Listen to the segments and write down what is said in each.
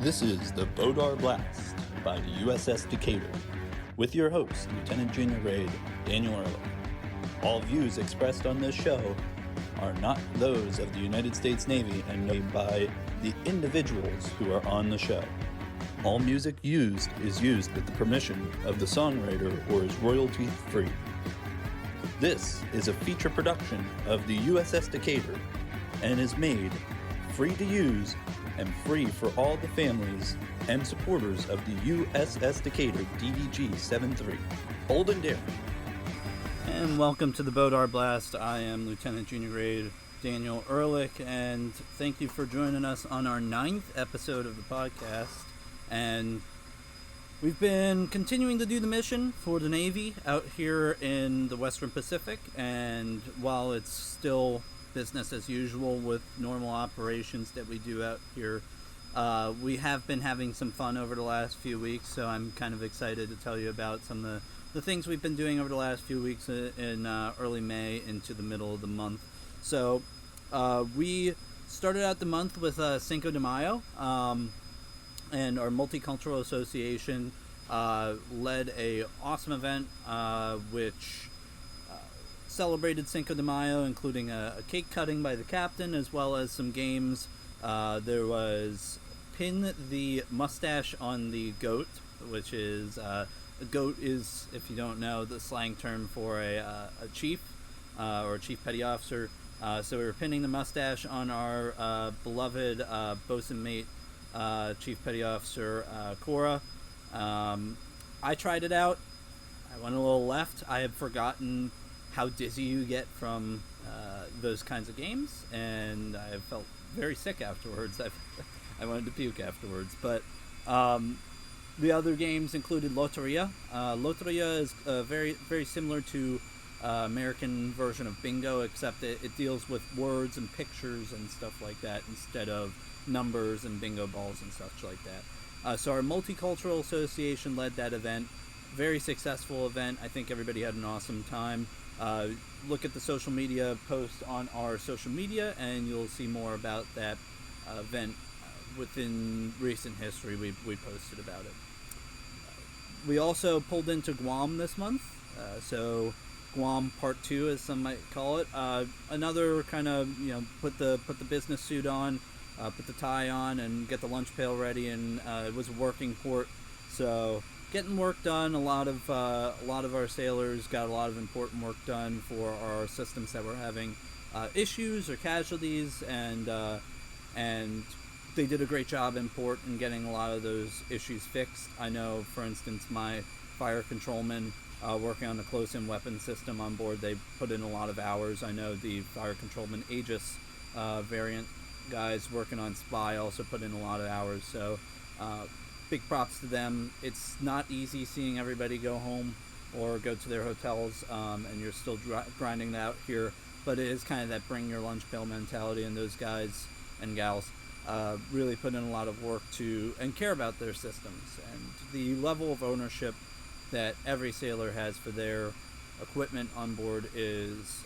This is the BODAR Blast by the USS Decatur, with your host, Lt.j.g Daniel Ehrlich. All views expressed on this show are not those of the United States Navy and made by the individuals who are on the show. All music used is used with the permission of the songwriter or is royalty-free. This is a feature production of the USS Decatur and is made free to use and free for all the families and supporters of the USS Decatur DDG 73. Old and daring. And welcome to the BODAR Blast. I am Lt.j.g Daniel Ehrlich, and thank you for joining us on our 9th episode of the podcast. And we've been continuing to do the mission for the Navy out here in the Western Pacific, and while it's still business as usual with normal operations that we do out here, we have been having some fun over the last few weeks, so I'm kind of excited to tell you about some of the things we've been doing over the last few weeks in early May into the middle of the month. So we started out the month with Cinco de Mayo, and our Multicultural Association led a awesome event which celebrated Cinco de Mayo, including a cake cutting by the captain, as well as some games. There was Pin the Mustache on the Goat, which is, a goat is, if you don't know, the slang term for a chief, or a chief petty officer. So we were pinning the mustache on our beloved bosun mate, Chief Petty Officer Cora. I tried it out. I went a little left. I had forgotten how dizzy you get from those kinds of games, and I felt very sick afterwards. I wanted to puke afterwards. But the other games included Loteria. Loteria is very, very similar to American version of bingo, except it deals with words and pictures and stuff like that instead of numbers and bingo balls and such like that. So our Multicultural Association led that event. Very successful event. I think everybody had an awesome time. Look at the social media post on our social media and you'll see more about that event within recent history. We posted about it. We also pulled into Guam this month. So Guam Part 2, as some might call it. Another kind of, put the business suit on, put the tie on, and get the lunch pail ready, and it was a working port, so getting work done. A lot of our sailors got a lot of important work done for our systems that were having issues or casualties, and they did a great job in port in getting a lot of those issues fixed. I know, for instance, my fire controlman working on the close-in weapon system on board, they put in a lot of hours. I know the fire controlman Aegis variant guys working on Spy also put in a lot of hours, so big props to them. It's not easy seeing everybody go home or go to their hotels, and you're still grinding that out here, but it is kind of that bring your lunch pail mentality, and those guys and gals really put in a lot of work to and care about their systems, and the level of ownership that every sailor has for their equipment on board is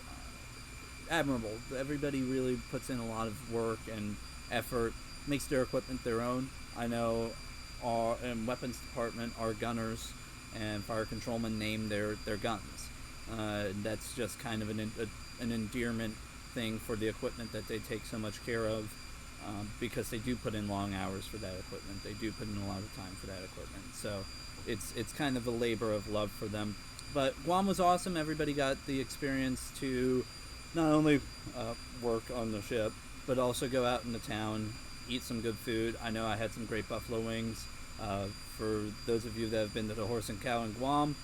admirable. Everybody really puts in a lot of work and effort, makes their equipment their own. I know in weapons department, our gunners and fire controlmen name their guns. That's just kind of an endearment thing for the equipment that they take so much care of, because they do put in long hours for that equipment. They do put in a lot of time for that equipment. So it's kind of a labor of love for them. But Guam was awesome. Everybody got the experience to not only work on the ship, but also go out in the town, eat some good food. I know I had some great buffalo wings. For those of you that have been to the Horse and Cow in Guam,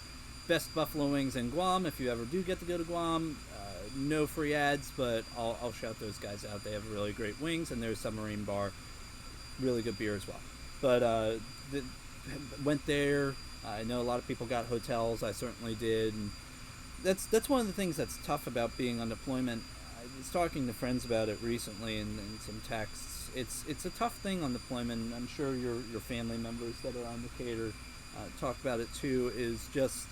best buffalo wings in Guam. If you ever do get to go to Guam, no free ads, but I'll shout those guys out. They have really great wings, and there's Submarine Bar, really good beer as well. But went there. I know a lot of people got hotels. I certainly did. And that's one of the things that's tough about being on deployment. I was talking to friends about it recently in some texts. It's a tough thing on deployment. I'm sure your family members that are on Decatur talk about it too. Is just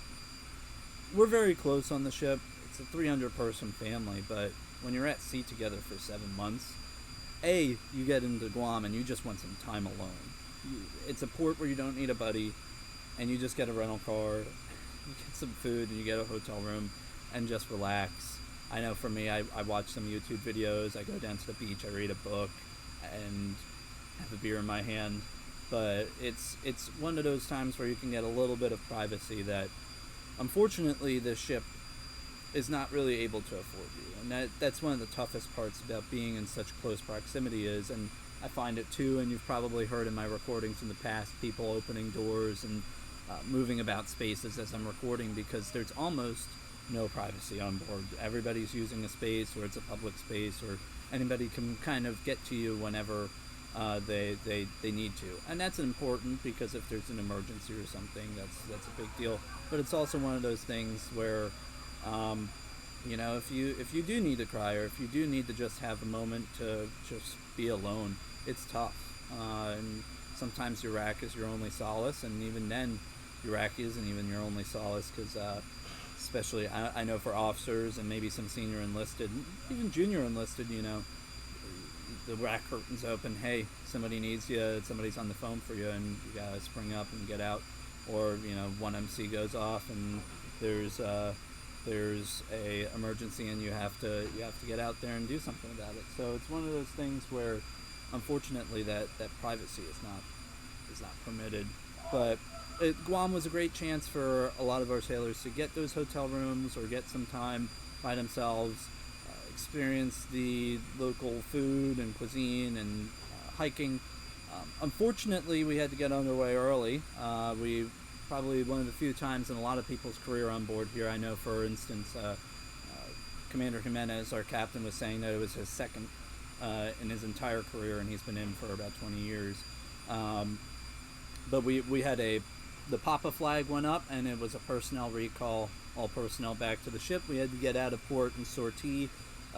we're very close on the ship. It's a 300-person family, but when you're at sea together for 7 months, you get into Guam and you just want some time alone. it's a port where you don't need a buddy, and you just get a rental car, you get some food, and you get a hotel room, and just relax. I know for me, I watch some YouTube videos, I go down to the beach, I read a book, and have a beer in my hand. But it's one of those times where you can get a little bit of privacy that, unfortunately, this ship is not really able to afford you. And that's one of the toughest parts about being in such close proximity is, and I find it too, and you've probably heard in my recordings in the past, people opening doors and moving about spaces as I'm recording, because there's almost no privacy on board. Everybody's using a space, or it's a public space, or anybody can kind of get to you whenever they need to. And that's important, because if there's an emergency or something, that's a big deal. But it's also one of those things where if you do need to cry, or if you do need to just have a moment to just be alone, it's tough. And sometimes your rack is your only solace, and even then, your rack isn't even your only solace, because especially I know for officers and maybe some senior enlisted, even junior enlisted, the rack curtain's open. Hey, somebody needs you. Somebody's on the phone for you, and you gotta spring up and get out. Or one MC goes off, and there's a emergency, and you have to get out there and do something about it. So it's one of those things where, unfortunately, that privacy is not permitted. But Guam was a great chance for a lot of our sailors to get those hotel rooms, or get some time by themselves, experience the local food and cuisine and hiking. Unfortunately, we had to get underway early. We probably one of the few times in a lot of people's career on board here. I know, for instance, Commander Jimenez, our captain, was saying that it was his second in his entire career, and he's been in for about 20 years. But we had the Papa flag went up, and it was a personnel recall, all personnel back to the ship. We had to get out of port and sortie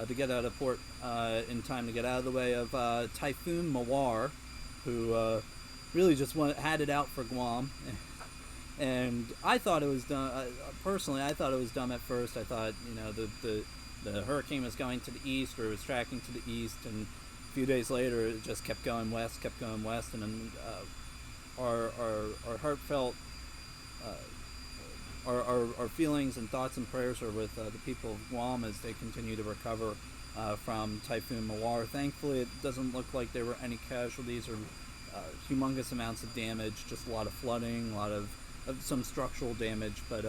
to get out of port in time to get out of the way of Typhoon Mawar, who really just had it out for Guam. And I thought it was dumb. Personally, I thought it was dumb at first. I thought, the hurricane was going to the east, or it was tracking to the east, and a few days later it just kept going west, and then our heartfelt our feelings and thoughts and prayers are with the people of Guam as they continue to recover from Typhoon Mawar. Thankfully, it doesn't look like there were any casualties or humongous amounts of damage, just a lot of flooding, a lot of some structural damage, but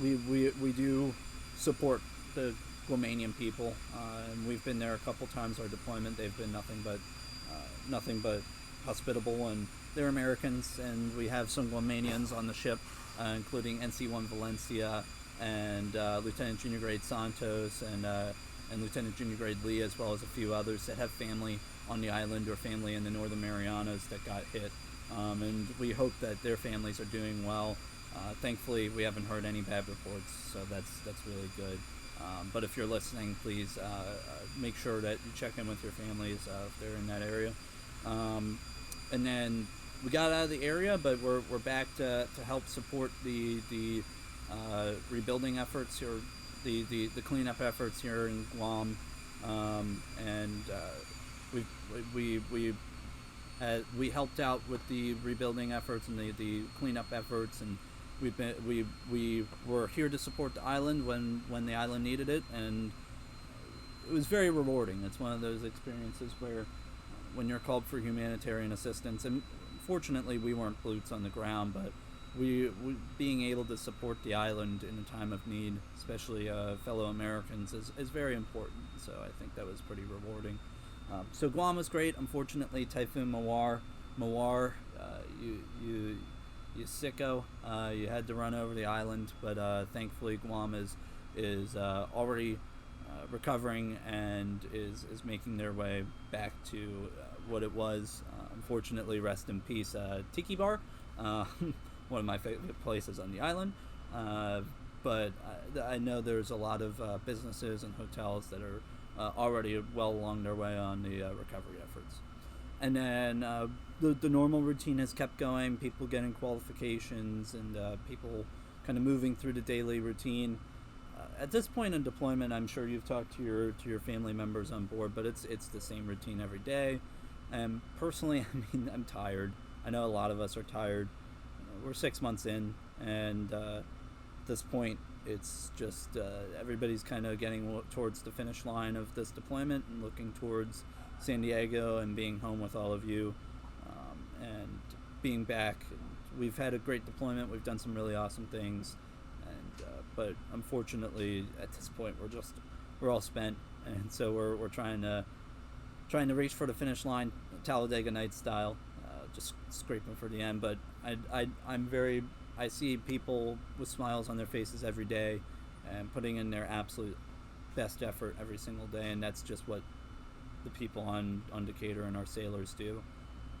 we do support the Guamanian people, and we've been there a couple times. Our deployment, they've been nothing but hospitable, and they're Americans, and we have some Guamanians on the ship, including NC-1 Valencia and Lieutenant Junior Grade Santos and Lieutenant Junior Grade Lee, as well as a few others that have family on the island or family in the Northern Marianas that got hit. And we hope that their families are doing well. Thankfully, we haven't heard any bad reports, so that's really good. But if you're listening, please make sure that you check in with your families if they're in that area. And then we got out of the area, but we're back to help support the rebuilding efforts here, the cleanup efforts here in Guam, and we helped out with the rebuilding efforts and the cleanup efforts, and we were here to support the island when the island needed it, and it was very rewarding. It's one of those experiences where when you're called for humanitarian assistance, and fortunately we weren't boots on the ground, but we being able to support the island in a time of need, especially fellow Americans, is very important. So I think that was pretty rewarding. So Guam was great. Unfortunately, Typhoon Mawar, you sicko, you had to run over the island, but thankfully Guam is already recovering and is making their way back to what it was. Unfortunately, rest in peace, Tiki Bar, one of my favorite places on the island. But I know there's a lot of businesses and hotels that are already well along their way on the recovery efforts. And then the normal routine has kept going, people getting qualifications and people kind of moving through the daily routine. At this point in deployment, I'm sure you've talked to your family members on board, but it's the same routine every day. And personally, I mean, I'm tired. I know a lot of us are tired. We're 6 months in, and at this point, it's just everybody's kind of getting towards the finish line of this deployment and looking towards San Diego and being home with all of you, and being back. We've had a great deployment. We've done some really awesome things, and but unfortunately, at this point, we're all spent, and so we're trying to reach for the finish line, Talladega Nights style, just scraping for the end. But I see people with smiles on their faces every day and putting in their absolute best effort every single day, and that's just what the people on Decatur and our sailors do.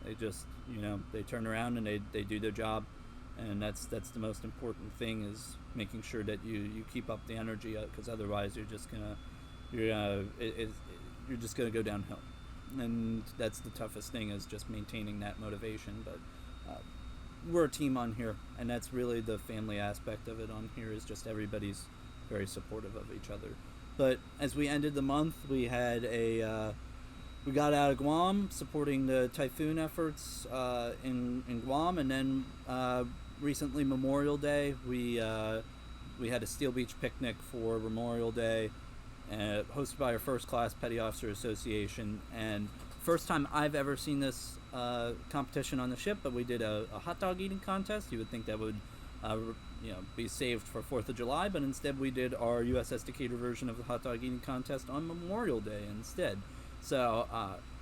They just, they turn around and they do their job, and that's the most important thing, is making sure that you keep up the energy, because otherwise you're just gonna go downhill. And that's the toughest thing, is just maintaining that motivation. But we're a team on here, and that's really the family aspect of it on here, is just everybody's very supportive of each other. But as we ended the month, we had we got out of Guam supporting the typhoon efforts in Guam, and then recently, Memorial Day, we had a Steel Beach picnic for Memorial Day, hosted by our First Class Petty Officer Association. And first time I've ever seen this competition on the ship, but we did a hot dog eating contest. You would think that would be saved for 4th of July, but instead we did our USS Decatur version of the hot dog eating contest on Memorial Day instead. So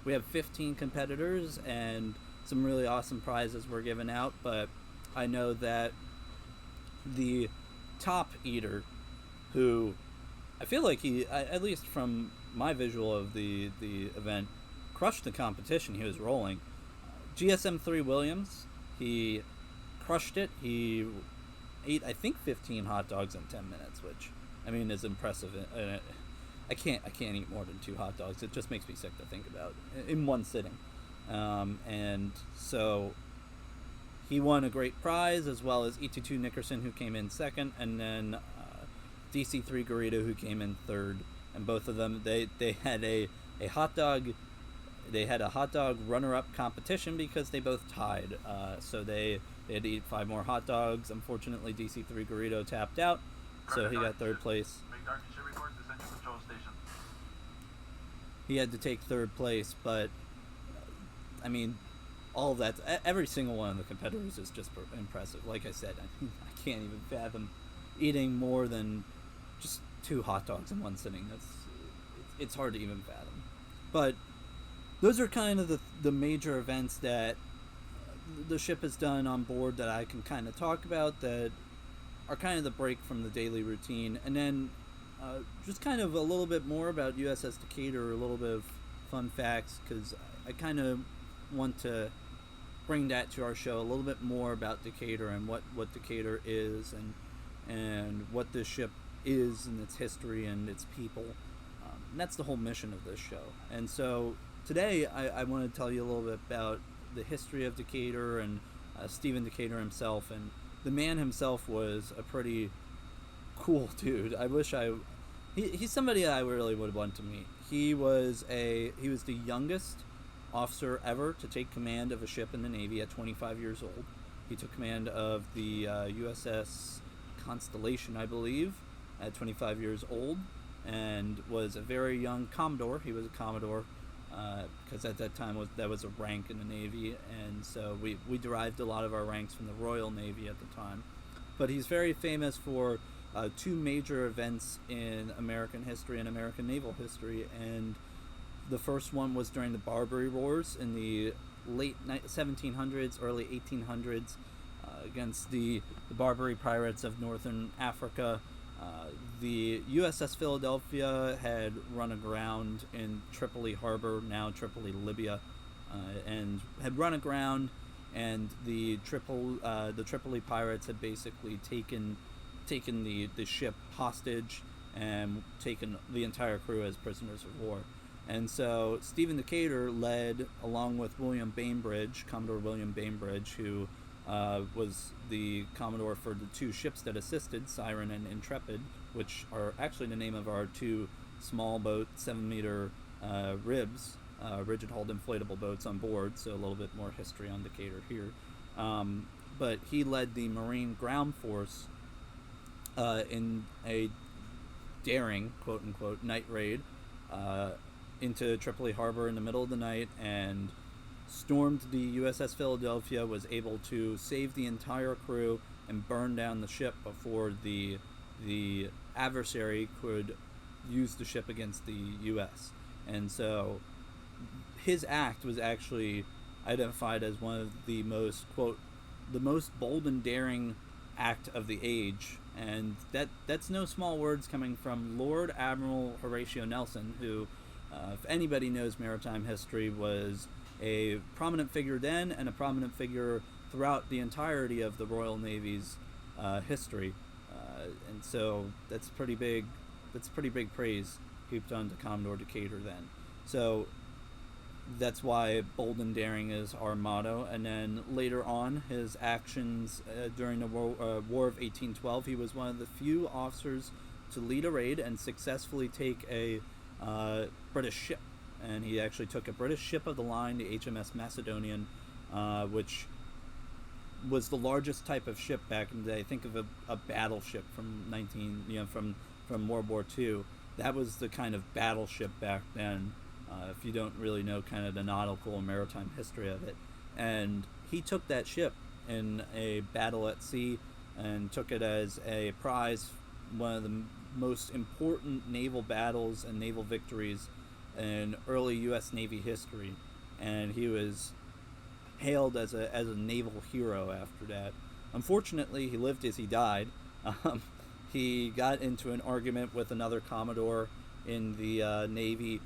we have 15 competitors, and some really awesome prizes were given out. But I know that the top eater, who I feel like he, at least from my visual of the event, crushed the competition. He was rolling. GSM-3 Williams, he crushed it. He ate, I think, 15 hot dogs in 10 minutes, which, I mean, is impressive. I can't eat more than 2 hot dogs. It just makes me sick to think about in one sitting. And so he won a great prize, as well as ET2 Nickerson, who came in second, and then DC3 Garrido, who came in third. And both of them, they had a hot dog. They had a hot dog runner-up competition because they both tied. So they had to eat 5 more hot dogs. Unfortunately, DC3 Garrido tapped out, so he got third place. He had to take third place, but I mean, all of that, every single one of the competitors is just impressive. Like I said, I can't even fathom eating more than just 2 hot dogs in one sitting. It's hard to even fathom. But those are kind of the major events that the ship has done on board that I can kind of talk about, that are kind of the break from the daily routine. And then just kind of a little bit more about USS Decatur, a little bit of fun facts, because I kind of want to bring that to our show, a little bit more about Decatur and what Decatur is, and what this ship is, and its history and its people. And that's the whole mission of this show. And so today I want to tell you a little bit about the history of Decatur and Stephen Decatur himself. And the man himself was a pretty cool dude. He's somebody I really would want to meet. He was the youngest officer ever to take command of a ship in the Navy at 25 years old. He took command of the USS Constellation, I believe, at 25 years old, and was a very young Commodore. He was a Commodore because at that time that was a rank in the Navy, and so we derived a lot of our ranks from the Royal Navy at the time. But he's very famous for 2 major events in American history and American naval history, and the first one was during the Barbary Wars in the late 1700s, early 1800s, against the Barbary pirates of northern Africa. The USS Philadelphia had run aground in Tripoli Harbor, now Tripoli, Libya, and had run aground, and the Tripoli pirates had basically taken the ship hostage and taken the entire crew as prisoners of war. And so Stephen Decatur led, along with William Bainbridge, Commodore William Bainbridge, who was the Commodore for the 2 ships that assisted, Siren and Intrepid, which are actually the name of our 2 small boat 7-meter ribs rigid-hulled inflatable boats on board, so a little bit more history on Decatur here. But he led the Marine Ground Force in a daring, quote-unquote, night raid into Tripoli Harbor in the middle of the night and stormed the USS Philadelphia, was able to save the entire crew and burn down the ship before the adversary could use the ship against the U.S. And so his act was actually identified as one of the most, quote, the most bold and daring act of the age. And that's no small words coming from Lord Admiral Horatio Nelson, who, if anybody knows maritime history, was a prominent figure then and a prominent figure throughout the entirety of the Royal Navy's history. And so that's pretty big praise heaped onto Commodore Decatur then. So that's why bold and daring is our motto. And then later on, his actions during the War of 1812, he was one of the few officers to lead a raid and successfully take a British ship. And he actually took a British ship of the line, the HMS Macedonian, which was the largest type of ship back in the day. Think of a battleship from from World War II. That was the kind of battleship back then. If you don't really know kind of the nautical and maritime history of it. And he took that ship in a battle at sea and took it as a prize, one of the most important naval battles and naval victories in early U.S. Navy history. And he was hailed as a naval hero after that. Unfortunately, he lived as he died. He got into an argument with another Commodore in the Navy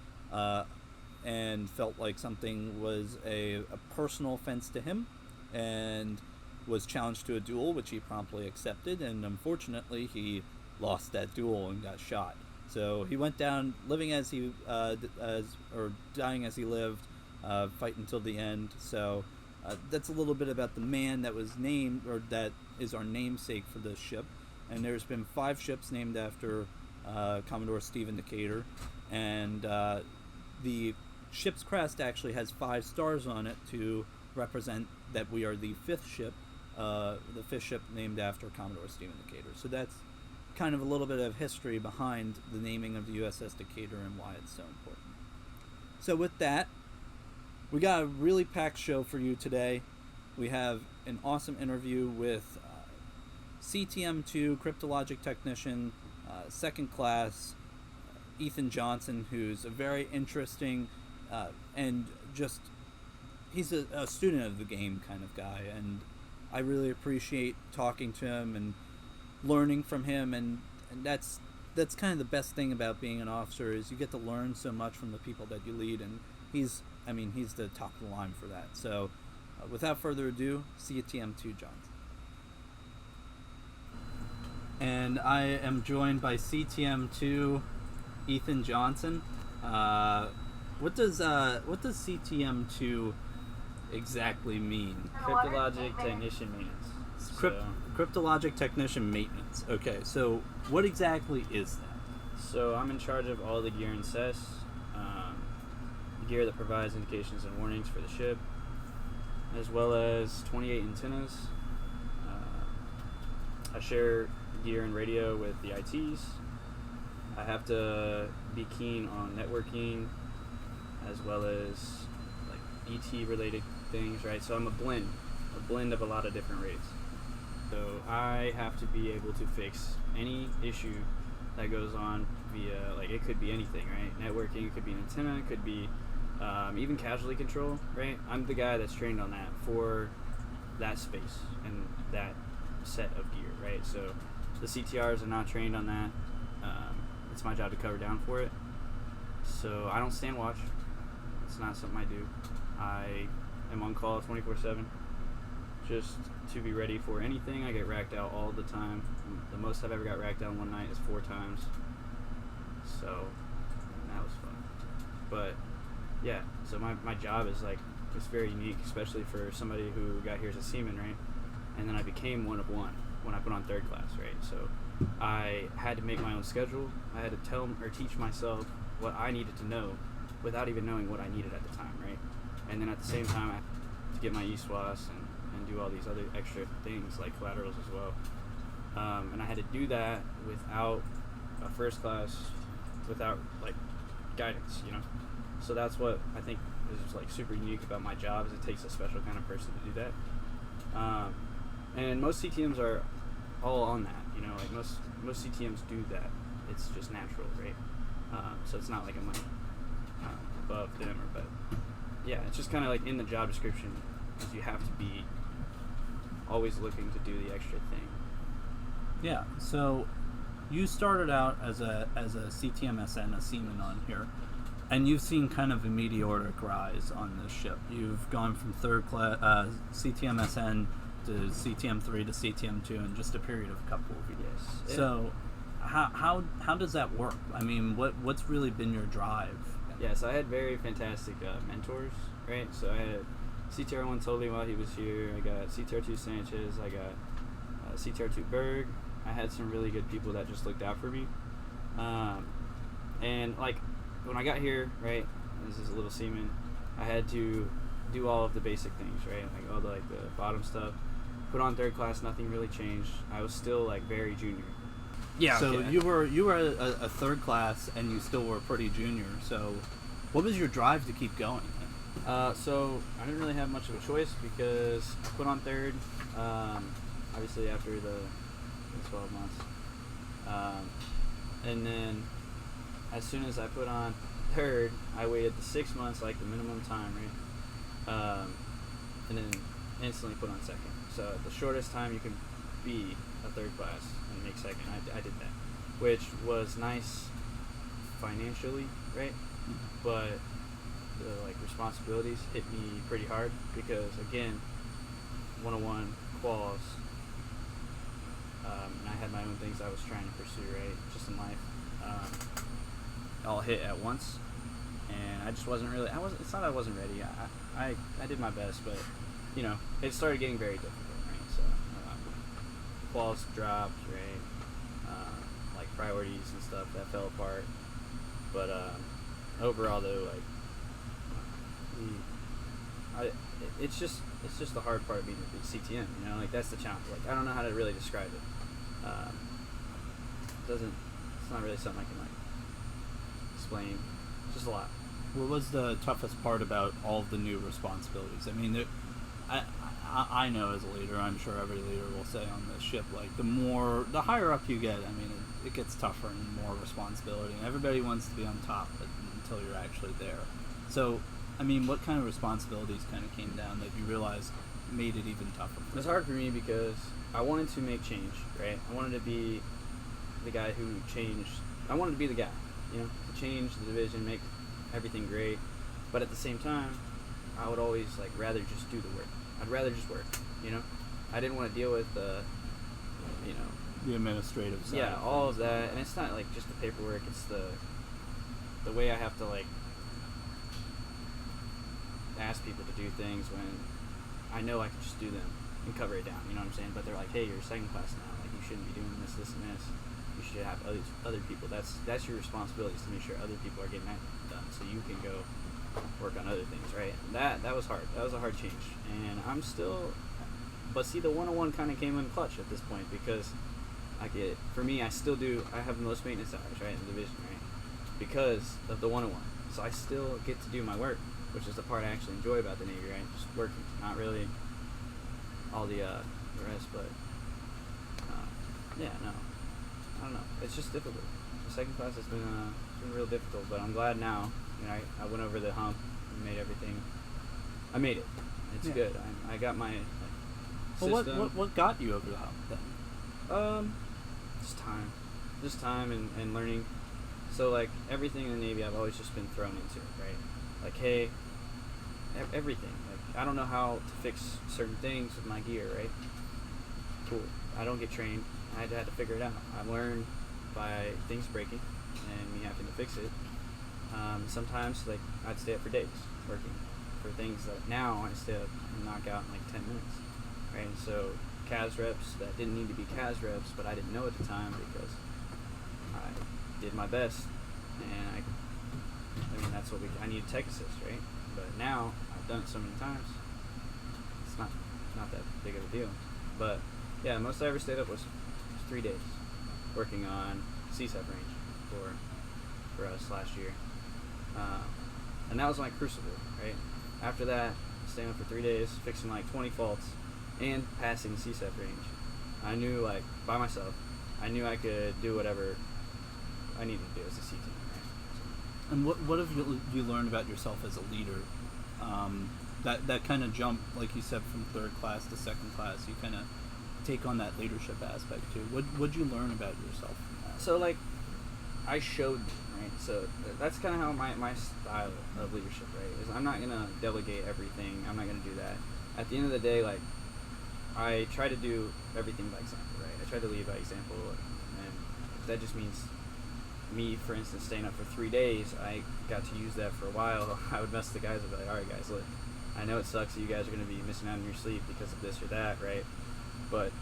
and felt like something was a personal offense to him and was challenged to a duel, which he promptly accepted, and unfortunately he lost that duel and got shot. So he went down living as he dying as he lived, fighting until the end. So that's a little bit about the man that was named, or that is our namesake for this ship. And there's been 5 ships named after Commodore Stephen Decatur, and the ship's crest actually has 5 stars on it to represent that we are the 5th ship named after Commodore Stephen Decatur. So that's kind of a little bit of history behind the naming of the USS Decatur and why it's so important. So with that, we got a really packed show for you today. We have an awesome interview with CTM2 Cryptologic Technician, second class, Ethan Johnson, who's a very interesting and just, he's a student of the game kind of guy, and I really appreciate talking to him and learning from him, and that's kind of the best thing about being an officer, is you get to learn so much from the people that you lead, and he's the top of the line for that. So without further ado, CTM2 Johnson. And I am joined by CTM2 Ethan Johnson. What does CTM2 exactly mean? Cryptologic Technician Maintenance. Cryptologic Technician Maintenance. Okay, so what exactly is that? So I'm in charge of all the gear and sets, the gear that provides indications and warnings for the ship, as well as 28 antennas. I share gear and radio with the ITs. I have to be keen on networking, as well as like ET related things, right? So I'm a blend of a lot of different rates. So I have to be able to fix any issue that goes on via, like, it could be anything, right? Networking, it could be an antenna, it could be even casualty control, right? I'm the guy that's trained on that for that space and that set of gear, right? So the CTRs are not trained on that. It's my job to cover down for it. So I don't stand watch. It's not something I do. I am on call 24/7, just to be ready for anything. I get racked out all the time. The most I've ever got racked out in one night is 4 times. So that was fun. But yeah, so my job is like, it's very unique, especially for somebody who got here as a seaman, right? And then I became one of one when I put on 3rd class, right? So I had to make my own schedule. I had to tell or teach myself what I needed to know without even knowing what I needed at the time, right? And then at the same time, I had to get my ESWAS and do all these other extra things like collaterals as well. And I had to do that without a first class, without like guidance, you know. So that's what I think is like super unique about my job, is it takes a special kind of person to do that. And most CTMs are all on that, you know, like most CTMs do that. It's just natural, right? So it's not like I'm like above them, but yeah, it's just kind of like in the job description, is you have to be always looking to do the extra thing. Yeah. So you started out as a CTMSN, a seaman on here, and you've seen kind of a meteoric rise on this ship. You've gone from third class CTMSN to CTM3 to CTM2 in just a period of a couple of years. Yes. So how does that work? I mean, what's really been your drive? Yeah, so I had very fantastic mentors, right? So I had CTR1 Tolley while he was here. I got CTR2 Sanchez. I got CTR2 Berg. I had some really good people that just looked out for me. And like when I got here, right, this is a little seaman, I had to do all of the basic things, right? Like all the bottom stuff. Put on third class, nothing really changed. I was still like very junior. Yeah. So okay. you were a third class, and you still were pretty junior. So, what was your drive to keep going? So I didn't really have much of a choice because I put on third. Obviously after the 12 months, and then as soon as I put on third, I waited the 6 months, like the minimum time, right? And then instantly put on second. So the shortest time you can be a third class and make second, I did that, which was nice financially, right? Mm-hmm. But the responsibilities hit me pretty hard because again, 101 quals, and I had my own things I was trying to pursue, right, just in life, all hit at once, and I just wasn't really. It's not that I wasn't ready. I did my best, but you know, it started getting very difficult, right? So quals dropped, right? Like priorities and stuff that fell apart, but overall though, it's just the hard part of being a CTM, you know, like that's the challenge. Like I don't know how to really describe it. It's not really something I can explain. It's just a lot. What was the toughest part about all of the new responsibilities? I mean, I know as a leader, I'm sure every leader will say on this ship, like the higher up you get, I mean, it gets tougher and more responsibility, and everybody wants to be on top until you're actually there. So, I mean, what kind of responsibilities kind of came down that you realized made it even tougher? It was hard for me because I wanted to make change, right? I wanted to be the guy who changed. I wanted to be the guy, you know, to change the division, make everything great. But at the same time, I would always rather just do the work. I'd rather just work, you know. I didn't want to deal with the administrative side. Yeah, all of that, and it's not just the paperwork. It's the way I have to ask people to do things when I know I can just do them and cover it down. You know what I'm saying? But they're like, hey, you're second class now. You shouldn't be doing this, and this. You should have other people. That's your responsibility, is to make sure other people are getting that done, so you can go work on other things, right? That was hard. That was a hard change, and I'm still. But see, the 101 kind of came in clutch at this point because for me, I still do. I have the most maintenance hours, right, in the division, right, because of the 101. So I still get to do my work, which is the part I actually enjoy about the Navy, right? Just working, not really all the rest, but yeah, no. I don't know. It's just difficult. The second class has been real difficult, but I'm glad now. You know, I went over the hump and made everything. I made it. It's good. I got my system. Well, what got you over the hump then? Just time and learning. So everything in the Navy, I've always just been thrown into it, right? Hey, everything. I don't know how to fix certain things with my gear, right? Cool. I don't get trained. I had to figure it out. I learned by things breaking and me having to fix it. Sometimes I'd stay up for days working for things that now I stay up and knock out in 10 minutes, right? So CAS reps that didn't need to be CAS reps, but I didn't know at the time because I did my best, and I mean that's what I need tech assist, right? But now I've done it so many times, it's not that big of a deal. But yeah, most I ever stayed up was 3 days working on CSEP range for us last year, and that was my crucible, right? After that, staying up for 3 days, fixing like 20 faults, and passing CSEP range. I knew, like, by myself, I knew I could do whatever I needed to do as a C team, right? And what have you learned about yourself as a leader? That kind of jump, like you said, from third class to second class, you kind of take on that leadership aspect too. What'd you learn about yourself from that? So, like, I showed them, right? So that's kind of how my style of leadership, right, is I'm not going to delegate everything. I'm not going to do that. At the end of the day, like, I try to do everything by example, right? I try to lead by example, and that just means me, for instance, staying up for 3 days. I got to use that for a while. I would mess the guys up, like, all right, guys, look, I know it sucks that you guys are going to be missing out on your sleep because of this or that, right? But,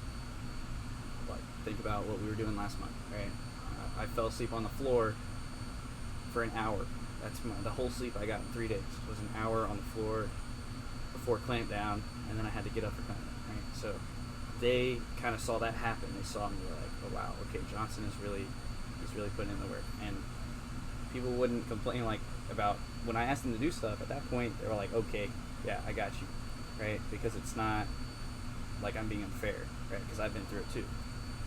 like, think about what we were doing last month, right? I fell asleep on the floor for an hour. That's the whole sleep I got in 3 days was an hour on the floor before clamp down, and then I had to get up for clamp down, right? So they kind of saw that happen. They saw me like, oh wow, okay, Johnson is really putting in the work. And people wouldn't complain like about when I asked them to do stuff. At that point, they were like, okay, yeah, I got you, right? Because it's not like I'm being unfair, right? Because I've been through it too.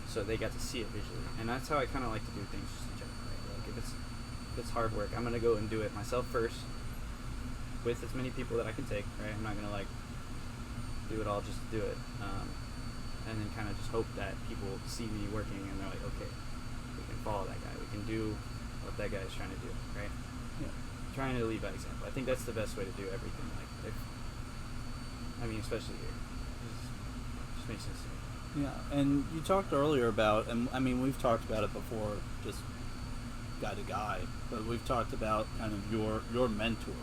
So they got to see it visually, and that's how I kind of like to do things just in general, right? Like if it's hard work, I'm gonna go and do it myself first, with as many people that I can take, right? I'm not gonna like do it all just to do it, and then kind of just hope that people see me working and they're like, okay, we can follow that guy, we can do what that guy is trying to do, right? Yeah. Trying to lead by example. I think that's the best way to do everything. Like, especially here, it just makes sense to me. Yeah, and you talked earlier about, and I mean, we've talked about it before, just guy to guy, but we've talked about kind of your mentors,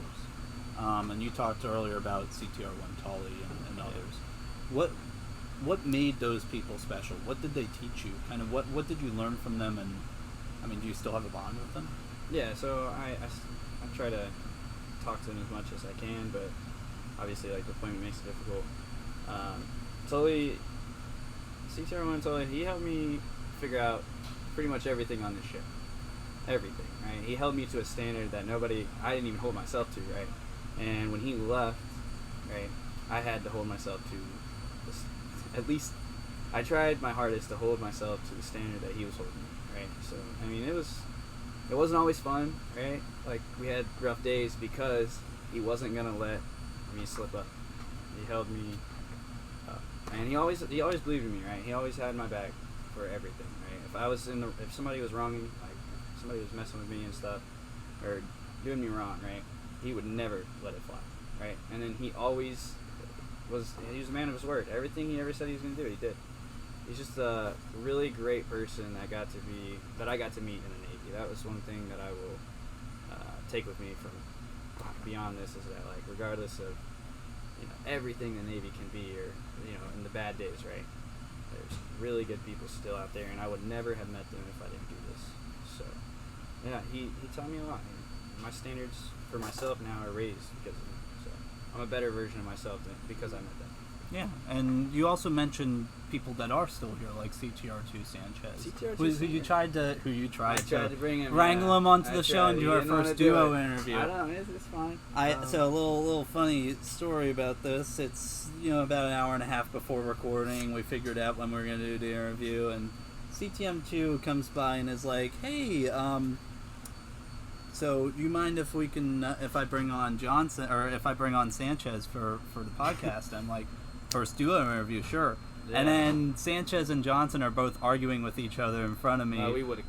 and you talked earlier about CTR1 Tully and others. What made those people special? What did they teach you? Kind of what did you learn from them? And I mean, do you still have a bond with them? Yeah, so I try to talk to them as much as I can, but obviously, like, deployment makes it difficult. Tully, CTR1 Tully, he helped me figure out pretty much everything on this ship. Everything, right? He held me to a standard that I didn't even hold myself to, right? And when he left, right, I had to hold myself to this, at least I tried my hardest to hold myself to the standard that he was holding me, right? So, I mean, it wasn't always fun, right? Like, we had rough days because he wasn't going to let me slip up. He held me up. And he always believed in me, right? He always had my back for everything, right? If somebody was wronging, like, somebody was messing with me and stuff, or doing me wrong, right? He would never let it fly, right? And then he was a man of his word. Everything he ever said he was going to do, he did. He's just a really great person that I got to meet in the Navy. That was one thing that I will take with me from beyond this, is that, like, regardless of, you know, everything the Navy can be, or, you know, in the bad days, right? There's really good people still out there, and I would never have met them if I didn't do this. So, yeah, he taught me a lot. My standards for myself now are raised because of him. So I'm a better version of myself because I met them. Yeah, and you also mentioned people that are still here, like CTR2 Sanchez, who you tried to bring him, wrangle him onto the show and do our first duo interview. I don't know, it's fine. So a little funny story about this. It's, you know, about an hour and a half before recording, we figured out when we were going to do the interview, and CTM2 comes by and is like, hey, so do you mind if we can, if I bring on Johnson, or if I bring on Sanchez for the podcast? I'm like, first duo interview, sure. Yeah. And then Sanchez and Johnson are both arguing with each other in front of me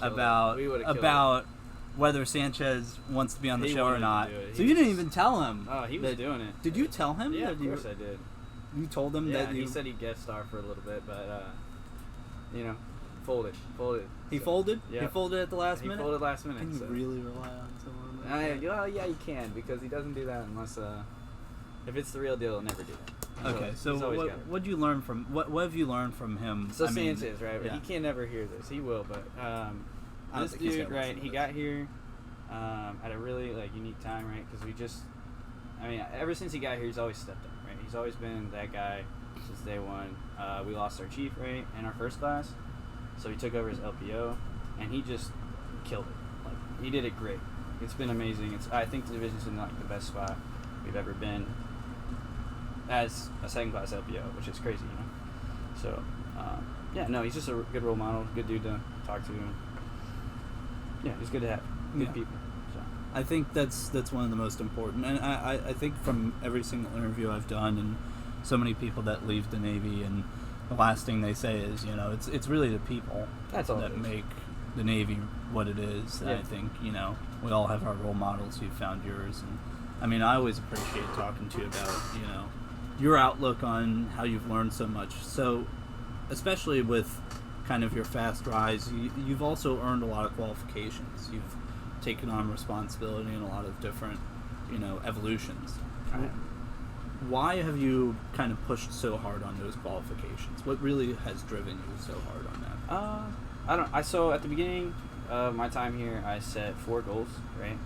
about whether Sanchez wants to be on the show or not. So you didn't even tell him. Oh, he was doing it. Did you tell him? Yeah, of course I did. You told him that he said he'd guest star for a little bit, but, you know, folded. He folded? Yeah. He folded at the last minute? He folded last minute. Can you really rely on someone like that? Yeah, you can, because he doesn't do that unless, if it's the real deal, he'll never do that. Okay, so what have you learned from him? So Sanchez, right? Yeah. He can't never hear this. He will, but this dude, right? He got here at a really unique time, right? Because ever since he got here, he's always stepped up, right? He's always been that guy since day one. We lost our chief, right, in our first class, so he took over as LPO, and he just killed it. He did it great. It's been amazing. I think the division's in the best spot we've ever been as a second class LPO, which is crazy, So, he's just a good role model, good dude to talk to. Yeah, he's good to have. Good people. So. I think that's one of the most important, and I think from every single interview I've done, and so many people that leave the Navy, and the last thing they say is, it's really the people that make the Navy what it is. And I think we all have our role models. You found yours, and I always appreciate talking to you about your outlook on how you've learned so much. So, especially with kind of your fast rise, you've also earned a lot of qualifications. You've taken on responsibility in a lot of different, evolutions. Right. Why have you kind of pushed so hard on those qualifications? What really has driven you so hard on that? So at the beginning of my time here, I set 4 goals, right?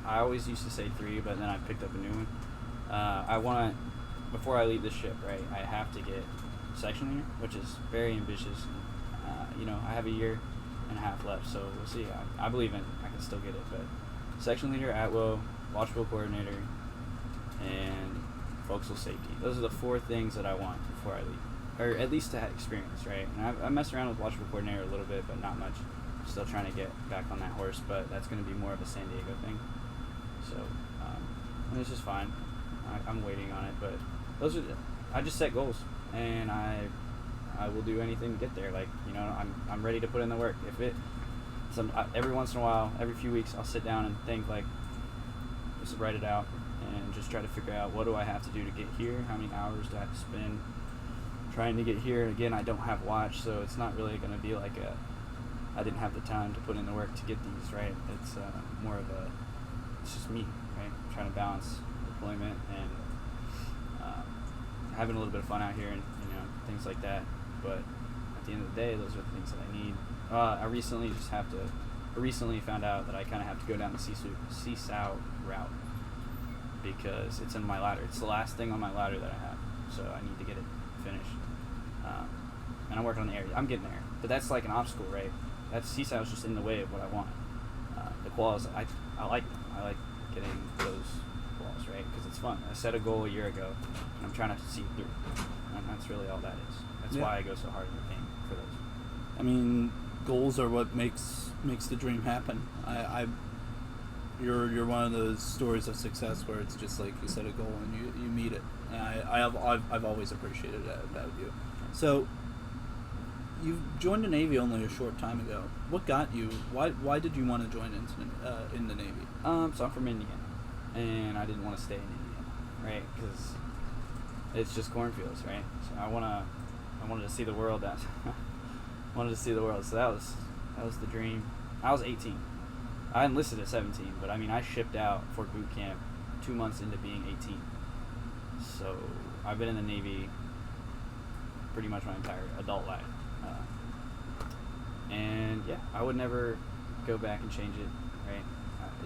I always used to say 3, but then I picked up a new one. Before I leave this ship, right, I have to get section leader, which is very ambitious. I have a year and a half left, so we'll see. I believe I can still get it, but section leader, at-will, watchable coordinator, and forecastle safety. Those are the 4 things that I want before I leave, or at least to have experience, right? And I messed around with watchable coordinator a little bit, but not much. Still trying to get back on that horse, but that's going to be more of a San Diego thing. So, and it's just fine. I'm waiting on it, but I just set goals, and I will do anything to get there. I'm ready to put in the work. Every once in a while, every few weeks, I'll sit down and think, just write it out, and just try to figure out what do I have to do to get here, how many hours do I have to spend trying to get here. And again, I don't have watch, so it's not really going to be I didn't have the time to put in the work to get these, right? It's more of it's just me, right? Trying to balance deployment and having a little bit of fun out here, and things like that. But at the end of the day, those are the things that I need. I recently found out that I kind of have to go down the CSAO route because it's in my ladder. It's the last thing on my ladder that I have, so I need to get it finished. And I'm working on the area. I'm getting there, but that's like an obstacle, right? That CSAO is just in the way of what I want. The quals, I like them. I like getting those quals, right? Because it's fun. I set a goal a year ago, and I'm trying to see it through. And that's really all that is. That's why I go so hard in the game for those. Goals are what makes the dream happen. You're one of those stories of success where it's just like you set a goal and you meet it. And I've always appreciated that about you. So you joined the Navy only a short time ago. What got you? Why did you want to join in the Navy? So I'm from Indiana, and I didn't want to stay in Indiana, right? Because it's just cornfields, right? So I wanted to see the world. So that was the dream. I was 18. I enlisted at 17, but I shipped out for boot camp 2 months into being 18. So I've been in the Navy pretty much my entire adult life. And yeah, I would never go back and change it, right?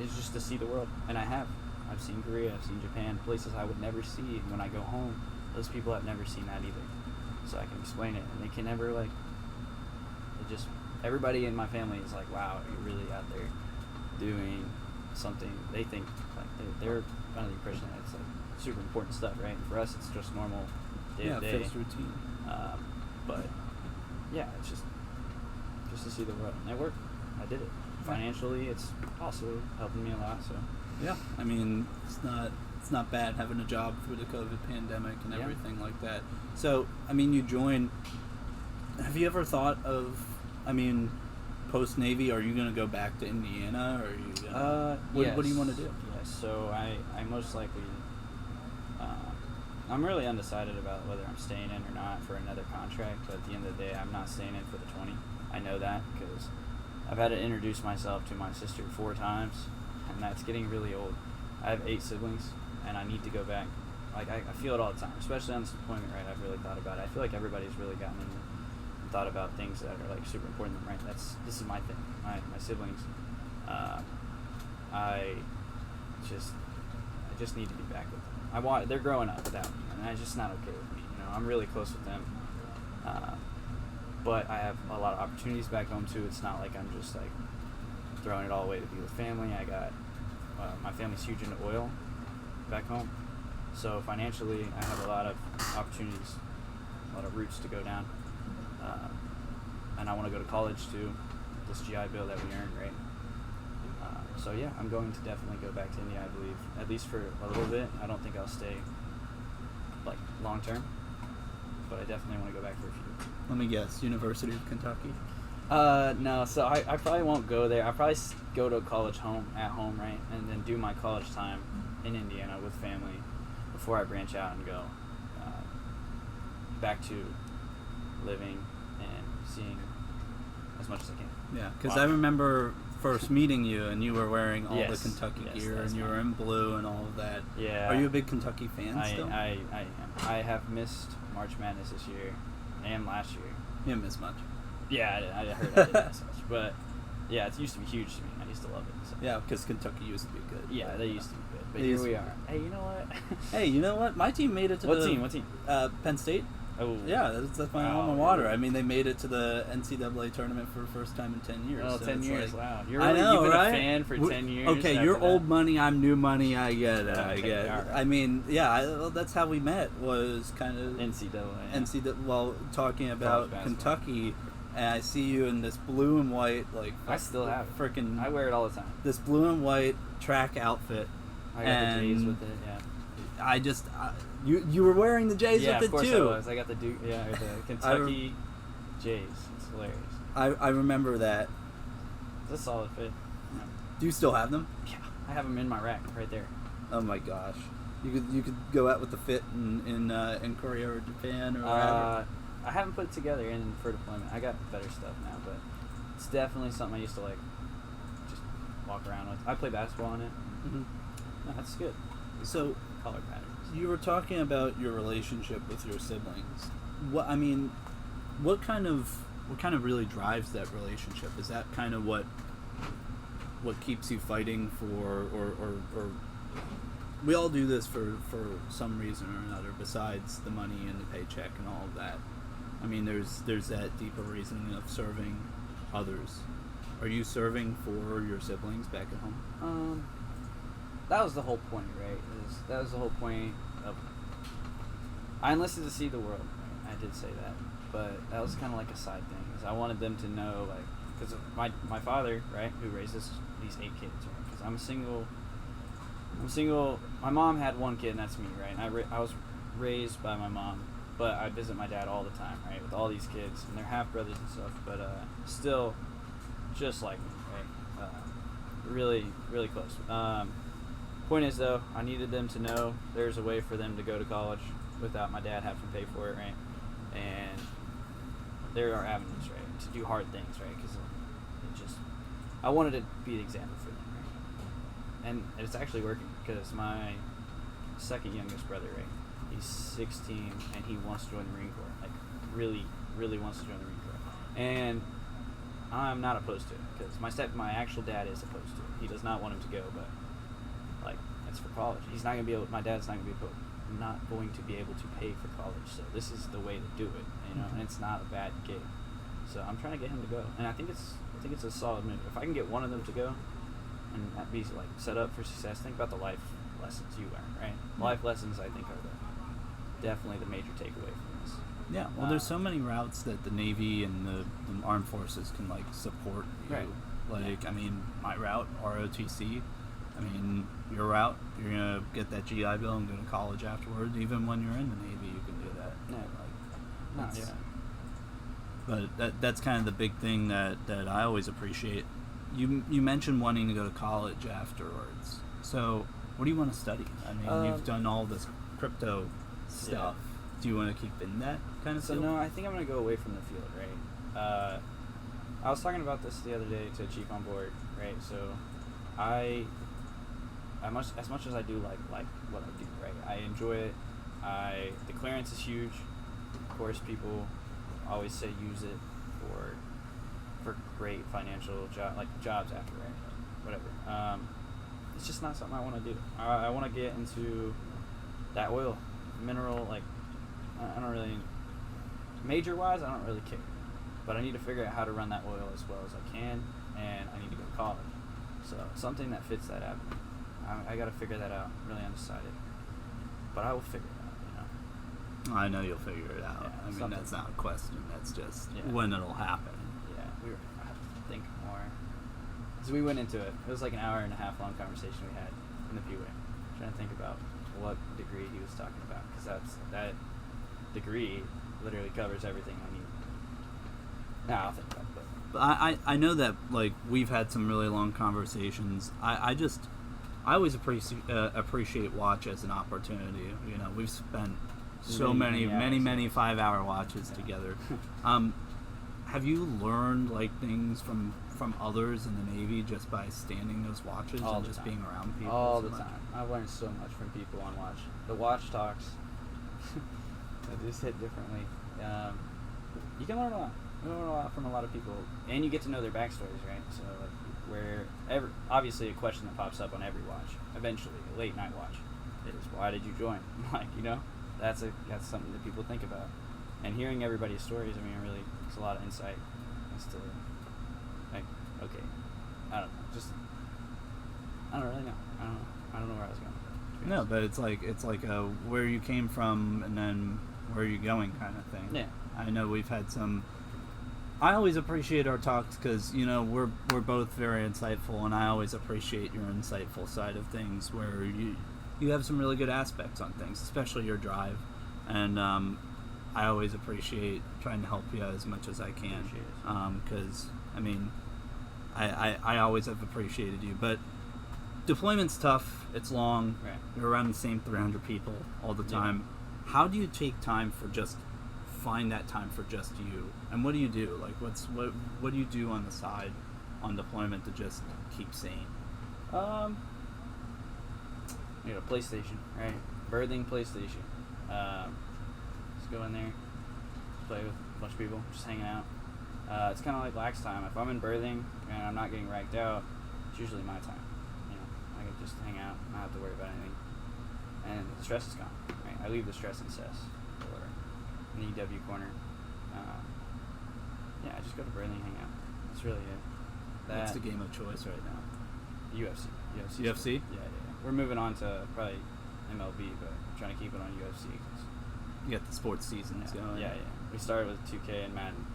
It's just to see the world, and I have. I've seen Korea, I've seen Japan, places I would never see. And when I go home, those people have never seen that either. So I can explain it, and they can never everybody in my family is like, wow, you're really out there doing something. They think they're under the impression that it's super important stuff, right? And for us, it's just normal day to day. Yeah, first routine. But yeah, it's just to see the world. And it worked. I did it. Financially, it's also helping me a lot. So yeah, it's not bad having a job through the COVID pandemic and everything like that. So you joined. Have you ever thought of, post Navy, are you going to go back to Indiana, or are you gonna, what do you want to do? Yes, so I most likely, I'm really undecided about whether I'm staying in or not for another contract, but at the end of the day, I'm not staying in for the 20. I know that because I've had to introduce myself to my sister 4 times, and that's getting really old. I have 8 siblings, and I need to go back. I feel it all the time, especially on this deployment, right? I've really thought about it. I feel like everybody's really gotten in and thought about things that are super important to them, right? This is my thing. My siblings, I just need to be back with them. They're growing up without me, and that's just not okay with me. I'm really close with them, but I have a lot of opportunities back home too. It's not like I'm just like throwing it all away to be with family. I got my family's huge into oil back home, so financially I have a lot of opportunities, a lot of routes to go down, and I want to go to college too. This GI Bill that we earned, right? So yeah, I'm going to definitely go back to India, I believe, at least for a little bit. I don't think I'll stay like long term, but I definitely want to go back for a few. Let me guess, University of Kentucky? No, so I probably won't go there. I'll probably go to college at home, right? And then do my college time in Indiana with family before I branch out and go back to living and seeing as much as I can. Yeah, because I remember first meeting you, and you were wearing all Yes, the Kentucky yes, gear, that's and you were in blue and all of that. Yeah. Are you a big Kentucky fan still? I am. I have missed March Madness this year and last year. You didn't miss much. Yeah, I heard I didn't miss much. But, yeah, it used to be huge to me. I used to love it. So. Yeah, because Kentucky used to be good. Yeah, they used to be good. But They here used we to are. Hey, you know what? Hey, you know what? My team made it to What team? Penn State. Oh. Yeah, that's my Wow, alma mater. really? I mean, they made it to the NCAA tournament for the first time in 10 years. Oh, so 10 it's years, like- wow. I know, You've been right? a fan for 10 years. Okay, after you're that? old money, I'm new money, I get it, I Okay, get it. all right. I mean, yeah, well, that's how we met, was kind of NCAA. well, talking about basketball. Kentucky, and I see you in this blue and white, like, I still have it. freaking, I wear it all the time. this blue and white track outfit. I got the J's with it, yeah. You were wearing the J's Yeah, with of course it too. I was. I got the the Kentucky J's. It's hilarious. I remember that. It's a solid fit. Do you still have them? Yeah, I have them in my rack right there. Oh my gosh, you could go out with the fit in Korea or Japan or wherever. I haven't put it together for deployment. I got better stuff now, but it's definitely something I used to like just walk around with. I play basketball in it. Mm-hmm. No, that's good. So Color patterns. you were talking about your relationship with your siblings. What kind of really drives that relationship? Is that kind of what keeps you fighting for, or we all do this for some reason or another besides the money and the paycheck and all of that. I mean, there's that deeper reasoning of serving others. Are you serving for your siblings back at home? That was the whole point, right? That was the whole point of. I enlisted to see the world. Right? I did say that, but that was kind of like a side thing. Is I wanted them to know, like, because of my father, right, who raised these 8 kids, right? Because I'm single. My mom had 1 kid, and that's me, right? And I was raised by my mom, but I visit my dad all the time, right, with all these kids, and they're half brothers and stuff, but still, just like me, right? Really, really close. Point is, though, I needed them to know there's a way for them to go to college without my dad having to pay for it, right? And there are avenues, right, to do hard things, right? Because I wanted to be the example for them, right? And it's actually working, because my second youngest brother, right, he's 16 and he wants to join the Marine Corps, like really, really wants to join the Marine Corps. And I'm not opposed to it, because my actual dad is opposed to it. He does not want him to go, but like, it's for college. He's not gonna be able. My dad's not going to be able to pay for college. So this is the way to do it, you know. And it's not a bad gig. So I'm trying to get him to go, and I think it's a solid move. If I can get one of them to go, and that be like set up for success. Think about the life lessons you learn, right? Life lessons, I think, are definitely the major takeaway from this. Yeah, well, there's so many routes that the Navy and the armed forces can like support you. Right. Like, I mean, my route, ROTC. I mean, your route, you're gonna get that GI Bill and go to college afterwards. Even when you're in the Navy, you can do that. Yeah. Like, Yeah. But that's kind of the big thing that I always appreciate. You mentioned wanting to go to college afterwards. So, what do you want to study? I mean, you've done all this crypto stuff. Yeah. Do you want to keep in that kind of stuff? field? No, I think I'm going to go away from the field, right? I was talking about this the other day to Chief on board, right? So, as much as I do like what I do, right? I enjoy it. The clearance is huge. Of course, people always say use it for great financial jobs after, right? whatever. It's just not something I want to do. I want to get into that oil, mineral, like, I don't really, major-wise, I don't really care. But I need to figure out how to run that oil as well as I can, and I need to go to college. So something that fits that avenue. I got to figure that out. I'm really undecided. But I will figure it out, you know. I know you'll figure it out. Yeah, I mean, something. that's not a question. That's just Yeah. when it'll happen. Yeah, I have to think more. Because we went into it. It was like an hour and a half long conversation we had in the P-Way. Trying to think about what degree he was talking about. Because that degree literally covers everything I need. Nah, I'll think about it. But I know that, like, we've had some really long conversations. I always appreciate watch as an opportunity. You know, we've spent so many 5-hour watches together. Have you learned, like, things from others in the Navy just by standing those watches All and the just time. being around people? All so the much? time. I've learned so much from people on watch. The watch talks, they just hit differently. You can learn a lot. You learn a lot from a lot of people, and you get to know their backstories, right? So, like, obviously a question that pops up on every watch, eventually, a late night watch, is why did you join? Like, you know, that's something that people think about. And hearing everybody's stories, I mean, it really gives a lot of insight as to, like, okay, I don't know, just, I don't really know. I don't know where I was going with that, to be No, honest. but it's like a where you came from and then where are you going kind of thing. Yeah. I know we've had some. I always appreciate our talks because, you know, we're both very insightful, and I always appreciate your insightful side of things where you have some really good aspects on things, especially your drive, and I always appreciate trying to help you as much as I can Appreciate it. because I mean I always have appreciated you, but deployment's tough, it's long, Right. you're around the same 300 people all the Yeah. time. How do you take time for just find that time for just you, and what do you do, like what do you do on the side on deployment to just keep sane? You know, PlayStation, right? Birthing PlayStation. Just go in there, play with a bunch of people, just hanging out. It's kind of like lax time. If I'm in birthing and I'm not getting racked out, it's usually my time. You know, I can just hang out, not have to worry about anything, and the stress is gone. Right? I leave the stress in CES or in the EW corner. Yeah, I just go to birthing, hang out. That's really it. That's the game of choice right now. UFC. UFC? Yeah. We're moving on to probably MLB, but trying to keep it on UFC. 'Cause You got the sports seasons going. Yeah. We started with 2K and Madden.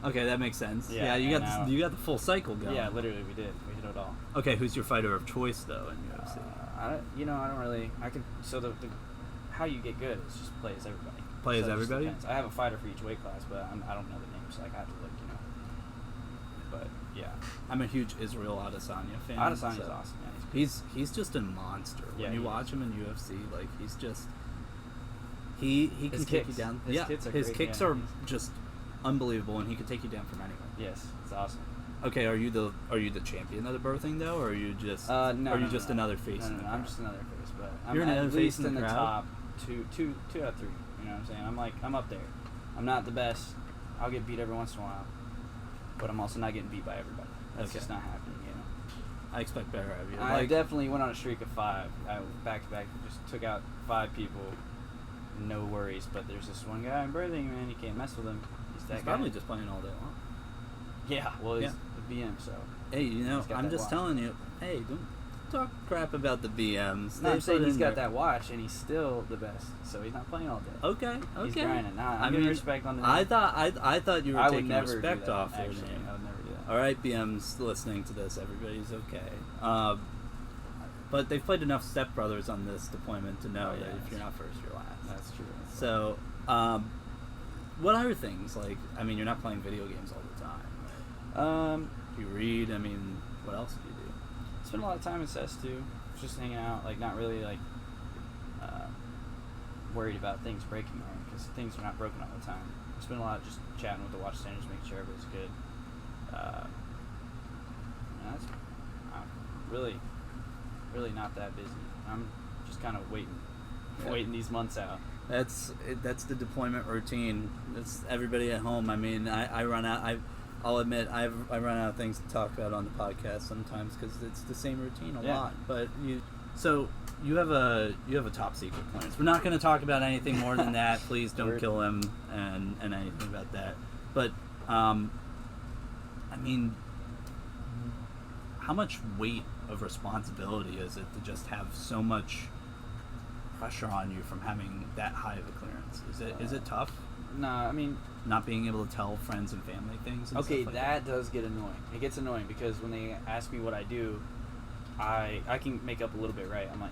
Okay, that makes sense. Yeah, Yeah, you and got you got the full cycle going. Yeah, literally, we did. We did it all. Okay, who's your fighter of choice though in UFC? I don't really. I can. So the how you get good is just play as everybody. Play as So it just everybody? depends. I have a fighter for each weight class, but I don't know the names, so I have to look. You know. But yeah, I'm a huge Israel Adesanya fan. Adesanya's so awesome. Man. He's He's just a monster. Yeah, When you he watch is. him in UFC, like he's just he can His take you kicks. down. His yeah, kicks are his great, kicks yeah. are just unbelievable, and he can take you down from anywhere. Yes, it's awesome. Okay, are you the champion of the birthing though, or are you just No, are you no, just no. another face? No, in the I'm crowd? just another face, but You're I'm another at face least in the in the crowd? top two out of three. You know what I'm saying? I'm up there. I'm not the best. I'll get beat every once in a while, but I'm also not getting beat by everybody. That's Okay. just not happening. You know. I expect better of you. I definitely went on a streak of 5. I back to back just took out 5 people. No worries, but there's this one guy in birthing, man. You can't mess with him. He's that He's guy. probably just playing all day long. Yeah, well, he's Yeah. the BM, so. Hey, you know, He's got I'm that just watch. telling you. Hey, don't talk crap about the BMs. No, They I'm saying put he's in got there. that watch, and he's still the best, so he's not playing all day. Okay, okay. He's grinding. Nah, I'm I giving mean, respect on the I name. thought you were I would taking never do respect that, off your actually. name. I would never do that. All right, BMs listening to this, everybody's okay. But they've played enough Step Brothers on this deployment to know Oh, yeah, that if that's you're not first, you're last. That's true. So, what other things? Like, I mean, you're not playing video games all the time. Right? You read. I mean, what else do you do? Spent a lot of time in CES too, just hanging out, like not really like worried about things breaking, right? Because things are not broken all the time. Spent a lot just chatting with the watch standards, making sure everybody's good. That's really not that busy. I'm just kind of waiting these months out. That's the deployment routine. It's everybody at home. I mean, I run out. I'll admit I run out of things to talk about on the podcast sometimes because it's the same routine a lot. But you have a top secret clearance. We're not going to talk about anything more than that. Please don't kill him and anything about that. But I mean, how much weight of responsibility is it to just have so much pressure on you from having that high of a clearance? Is it tough? Nah, I mean, not being able to tell friends and family things. And okay, stuff like that does get annoying. It gets annoying because when they ask me what I do, I can make up a little bit, right? I'm like,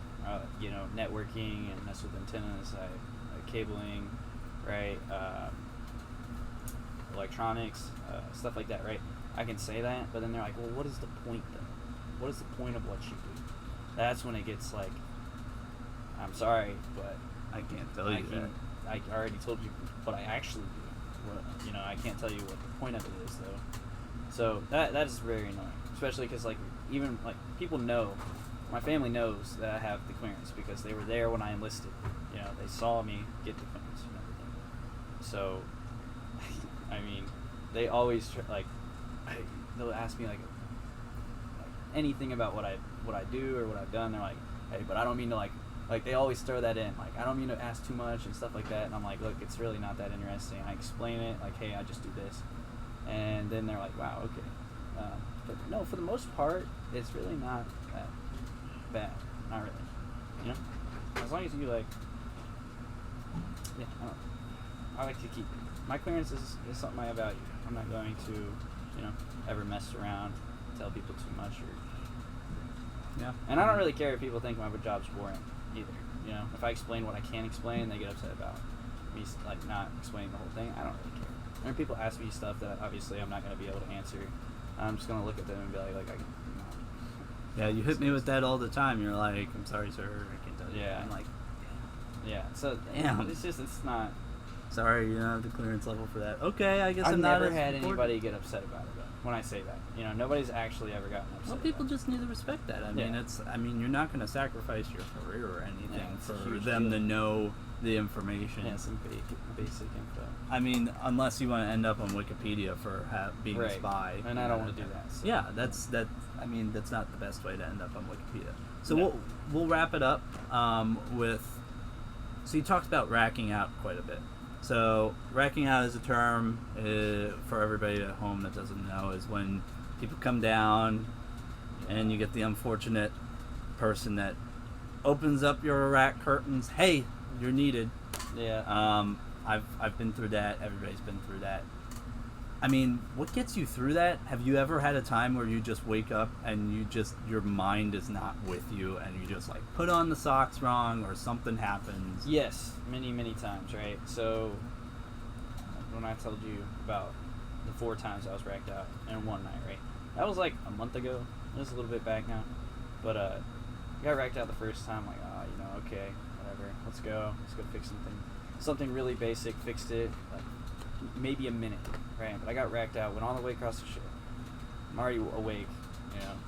networking and mess with antennas, cabling, right? Electronics, stuff like that, right? I can say that, but then they're like, well, what is the point though? What is the point of what you do? That's when it gets like, I'm sorry, but I can't tell you that. I already told you what I actually do. I can't tell you what the point of it is though. So that is very annoying, especially because even people know, my family knows that I have the clearance because they were there when I enlisted. They saw me get the clearance and everything. So, I mean, they always they'll ask me like anything about what I do or what I've done. They're like, hey, but I don't mean to like they always throw that in. Like, I don't mean to ask too much and stuff like that. And I'm like, look, it's really not that interesting. I explain it like, hey, I just do this. And then they're like, wow, okay. But no, for the most part, it's really not that bad. Not really. As long as you I like to keep my clearance is something I value. I'm not going to, ever mess around, tell people too much Yeah. And I don't really care if people think my job's boring either. If I explain what I can explain, they get upset about me not explaining the whole thing. I don't really care. And people ask me stuff that obviously I'm not going to be able to answer. I'm just going to look at them and be yeah, you hit me with that all the time. You're like, I'm sorry, sir, I can't tell you. Yeah. I'm like, yeah. So damn. It's not. Sorry, you don't have the clearance level for that. Okay, I guess I've I'm not never as had important. anybody get upset about it though, when I say that. Nobody's actually ever gotten upset. Well, people just need to respect that. I mean, you're not going to sacrifice your career or anything for them to know the information. Yeah, some basic info. I mean, unless you want to end up on Wikipedia for being a spy. And I don't want to do that. So. Yeah, that's not the best way to end up on Wikipedia. So we'll wrap it up with. So you talked about racking out quite a bit. So racking out is a term for everybody at home that doesn't know, is when people come down and you get the unfortunate person that opens up your rack curtains. Hey, you're needed. Yeah. I've been through that. Everybody's been through that. I mean, what gets you through that? Have you ever had a time where you just wake up and your mind is not with you and you just put on the socks wrong or something happens? Yes, many, many times, right? So when I told you about the 4 times I was racked out in one night, right? That was a month ago. It was a little bit back now. But I got racked out the first time, okay, whatever. Let's go fix something really basic. Fixed it, maybe a minute, right? But I got racked out, went all the way across the ship. I'm already awake,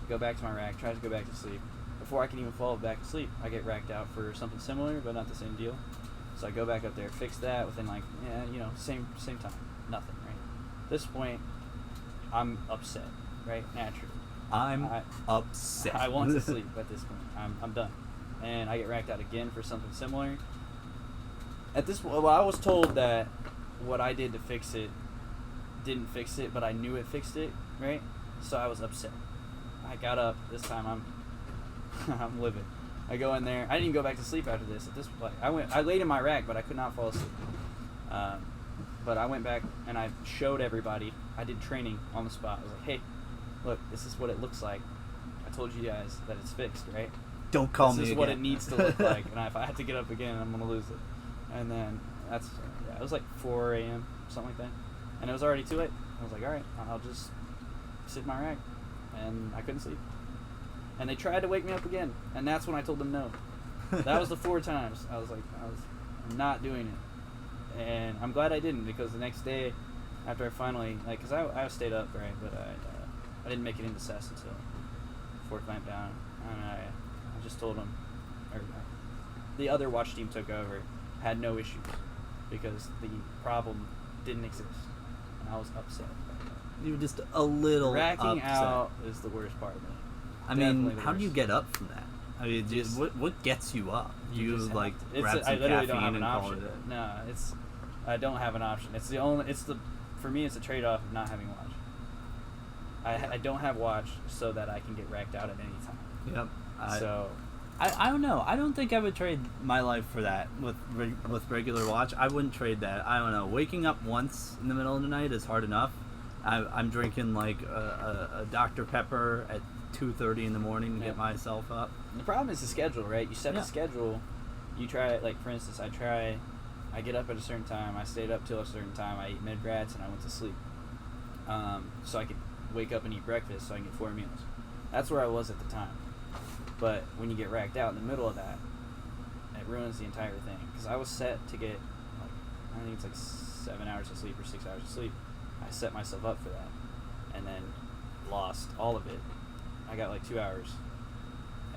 go back to my rack, try to go back to sleep. Before I can even fall back to sleep, I get racked out for something similar, but not the same deal. So I go back up there, fix that within same time, nothing, right? At this point, I'm upset, right? Naturally. I'm upset. I want to sleep at this point. I'm done. And I get racked out again for something similar. At this point, I was told that what I did to fix it didn't fix it, but I knew it fixed it, right? So I was upset. I got up. This time I'm livid. I go in there. I didn't even go back to sleep after this. At this point, I laid in my rack, but I could not fall asleep. But I went back and I showed everybody. I did training on the spot. I was like, hey, look, this is what it looks like. I told you guys that it's fixed, right? Don't call me This is again. what it needs to look like. And if I have to get up again, I'm going to lose it. And then it was 4 a.m., something like that. And it was already too late. I was like, all right, I'll just sit in my rack. And I couldn't sleep. And they tried to wake me up again. And that's when I told them no. That was the 4 times. I was not doing it. And I'm glad I didn't, because the next day, after I finally, because I stayed up, right, but I didn't make it into SES until before it clamped down. And I just told them, the other watch team took over, had no issues, because the problem didn't exist. And I was upset about that. You're just a little Racking upset. out is the worst part of it. I mean, how do you get up from that? I mean, just, what gets you up? Do you just like have to. grab some I literally don't caffeine have an and call it option. a- No, I don't have an option. For me, it's a trade-off of not having watch. I don't have watch so that I can get racked out at any time. Yep. I don't know. I don't think I would trade my life for that with regular watch. I wouldn't trade that. I don't know. Waking up once in the middle of the night is hard enough. I'm drinking like a Dr. Pepper at 2:30 in the morning to get myself up. The problem is the schedule, right? You set a schedule. You try, like, for instance, I get up at a certain time. I stayed up till a certain time. I ate mid-rats and I went to sleep. So I could wake up and eat breakfast so I can get 4 meals. That's where I was at the time. But when you get racked out in the middle of that, it ruins the entire thing. Because I was set to get, like, I think it's like 7 hours of sleep or 6 hours of sleep. I set myself up for that. And then lost all of it. I got like 2 hours.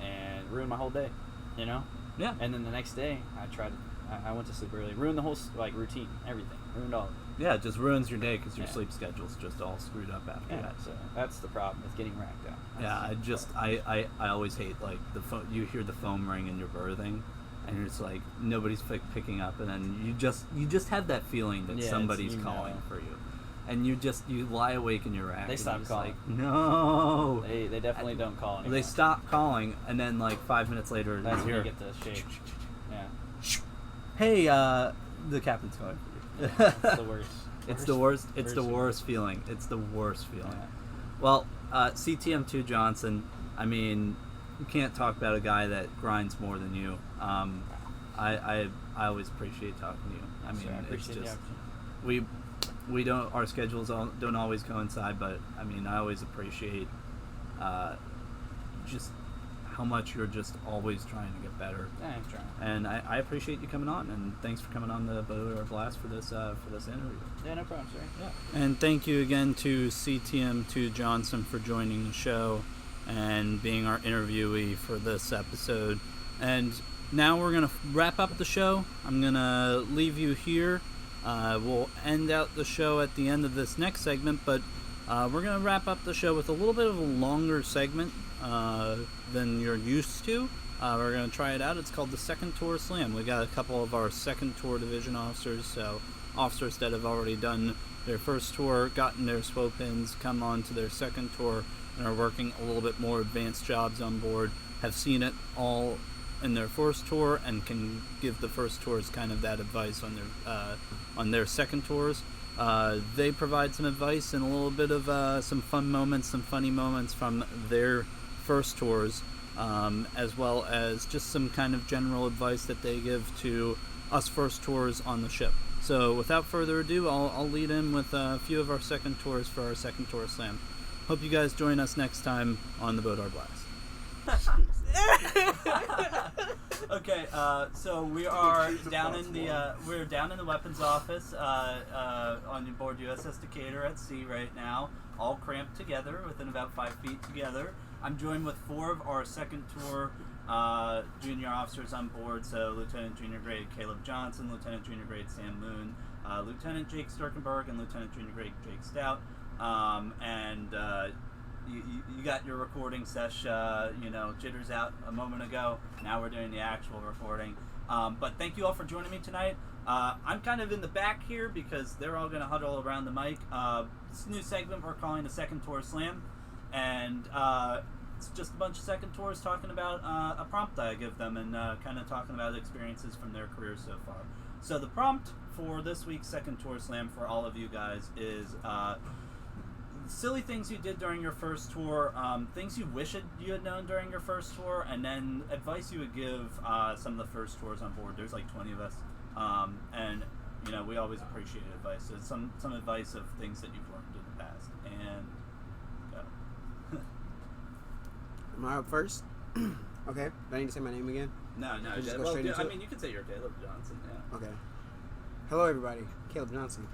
And ruined my whole day, you know? Yeah. And then the next day, I went to sleep early. Ruined the whole, like, routine, everything. Ruined all of it. Yeah, it just ruins your day because your sleep schedule's just all screwed up after that. So that's the problem with getting racked out. I always hate, like, the phone. You hear the phone ring and you're birthing, and you're just like, nobody's picking up, and then you just have that feeling that somebody's calling for you. And you lie awake in your rack. They stop calling. Like, no. They definitely don't call anymore. They stop calling, and then like 5 minutes later, that's when you you get the shake. Yeah. Hey, the captain's calling for you. That's the worst. It's the worst. It's the worst feeling. It's the worst feeling. Yeah. Well, CTM2 Johnson. I mean, you can't talk about a guy that grinds more than you. I always appreciate talking to you. I mean, I it's appreciate the just opportunity. we don't, our schedules don't always coincide, but I mean, I always appreciate just how much you're just always trying to get better. Yeah, I'm trying. And I appreciate you coming on, and thanks for coming on the BODAR Blast for this interview. Yeah, no problem, sir. Yeah. And thank you again to CTM2 Johnson for joining the show and being our interviewee for this episode. And now we're going to wrap up the show. I'm going to leave you here. We'll end out the show at the end of this next segment, but we're going to wrap up the show with a little bit of a longer segment than you're used to. We're going to try it out. It's called the Second Tour Slam. We got a couple of our second tour division officers, so officers that have already done their first tour, gotten their SWO pins, come on to their second tour, and are working a little bit more advanced jobs on board, have seen it all in their first tour, and can give the first tours kind of that advice on their second tours. They provide some advice and a little bit of some fun moments, some funny moments from their first tours, as well as just some kind of general advice that they give to us first tours on the ship. So without further ado, I'll lead in with a few of our second tours for our second tour slam. Hope you guys join us next time on the BODAR Blast. Okay, so we are down in the weapons office on board USS Decatur at sea right now, all cramped together within about 5 feet together. I'm joined with 4 of our second tour junior officers on board. So Lieutenant Junior Grade Caleb Johnson, Lieutenant Junior Grade Sam Moon, Lieutenant Jake Sturkenberg, and Lieutenant Junior Grade Jake Stout. You got your recording jitters out a moment ago. Now we're doing the actual recording. But thank you all for joining me tonight. I'm kind of in the back here because they're all going to huddle around the mic. This new segment we're calling the Second Tour Slam. And it's just a bunch of second tours talking about a prompt I give them and kind of talking about experiences from their careers so far. So the prompt for this week's Second Tour Slam for all of you guys is silly things you did during your first tour, things you wish you had known during your first tour, and then advice you would give some of the first tours on board. There's like 20 of us, and we always appreciate advice. So some advice of things that you've learned in the past. And go. Am I up first? Okay. Do I need to say my name again? No. Just go straight into it? You can say you're Caleb Johnson. Yeah. Okay. Hello, everybody. Caleb Johnson.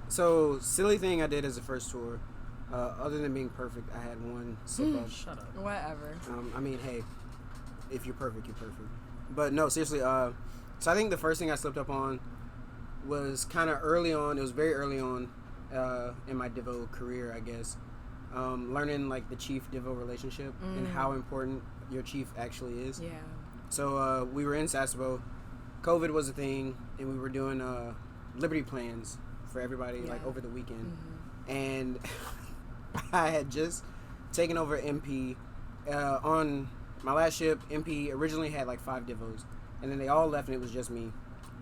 So, silly thing I did as a first tour, other than being perfect, I had one slip up. Shut up. Whatever. Hey, if you're perfect, you're perfect. But no, seriously, so I think the first thing I slipped up on was kind of early on. It was very early on. in my Divo career, I guess. Learning like the chief Divo relationship and how important your chief actually is. Yeah. So we were in Sasebo. COVID was a thing, and we were doing Liberty plans for everybody like over the weekend. And I had just taken over MP. On my last ship, MP originally had like 5 Divos, and then they all left, and it was just me.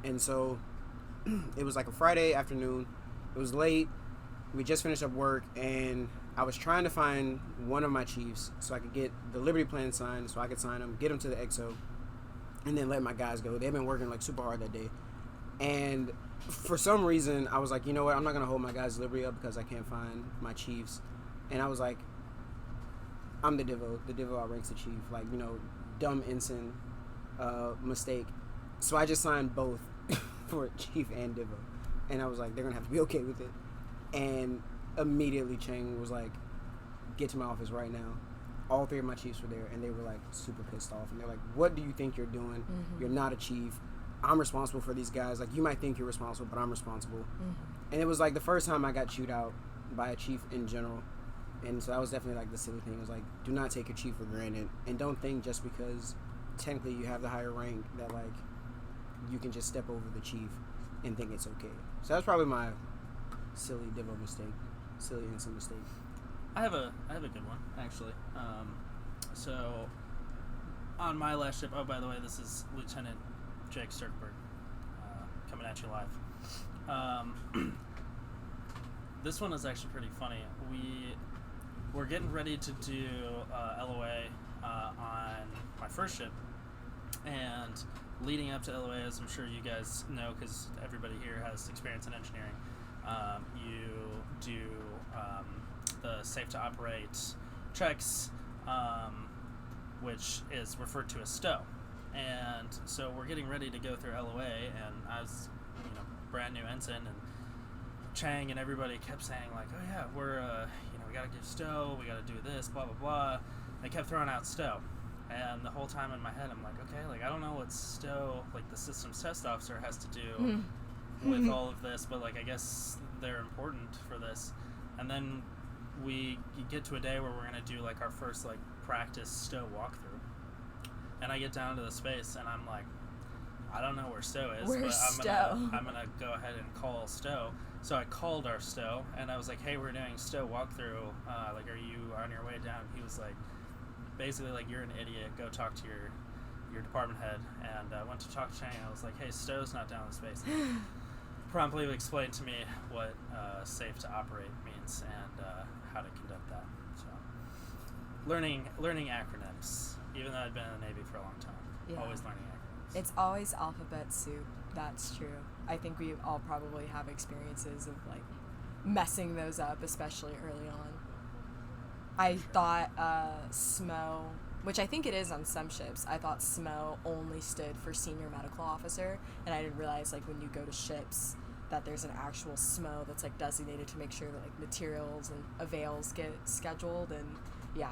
And so it was like a Friday afternoon. It was late. We just finished up work, and I was trying to find one of my chiefs so I could get the Liberty plan signed, so I could sign them, get them to the XO, and then let my guys go. They've been working like super hard that day. And for some reason, I was like, you know what? I'm not going to hold my guys' Liberty up because I can't find my chiefs. And I was like, I'm the Divo. The Divo outranks the chief. Like, you know, dumb ensign mistake. So I just signed both for chief and Divo. And I was like, they're going to have to be okay with it. And immediately Chang was like, get to my office right now. All 3 of my chiefs were there, and they were like super pissed off. And they're like, what do you think you're doing? You're not a chief. I'm responsible for these guys. Like, you might think you're responsible, but I'm responsible. And it was like the first time I got chewed out by a chief in general. And so that was definitely like the silly thing. It was like, do not take your chief for granted, and don't think just because technically you have the higher rank that like you can just step over the chief and think it's okay. So that's probably my silly Divo mistake, silly ensign mistake. I have a good one actually. So on my last ship. Oh, by the way, this is Lt.j.g coming at you live. This one is actually pretty funny. We're getting ready to do LOA on my first ship, and leading up to LOA, as I'm sure you guys know, because everybody here has experience in engineering, you do the safe to operate checks, which is referred to as stow. And so we're getting ready to go through LOA, and I was, brand new ensign, and Chang and everybody kept saying like, oh yeah, we're we gotta give stow, we gotta do this, blah blah blah. They kept throwing out stow, and the whole time in my head I'm like, okay, like I don't know what stow, like the systems test officer, has to do with all of this, but like I guess they're important for this. And then we get to a day where we're gonna do like our first like practice stow walkthrough, and I get down to the space and I'm like, I don't know where stow is, but I'm gonna go ahead and call stow. So I called our stow, and I was like, hey, we're doing stow walkthrough, like, are you on your way down? He was like, basically like, you're an idiot, go talk to your department head. And I went to talk to Chang, and I was like, hey, stow's not down in space. Promptly explained to me what safe to operate means and how to conduct that. So learning acronyms, even though I'd been in the Navy for a long time, always learning acronyms. It's always alphabet soup. That's true. I think we all probably have experiences of like messing those up, especially early on. I thought SMO, which I think it is on some ships, I thought SMO only stood for Senior Medical Officer, and I didn't realize like when you go to ships that there's an actual SMO that's like designated to make sure that like materials and avails get scheduled. And yeah,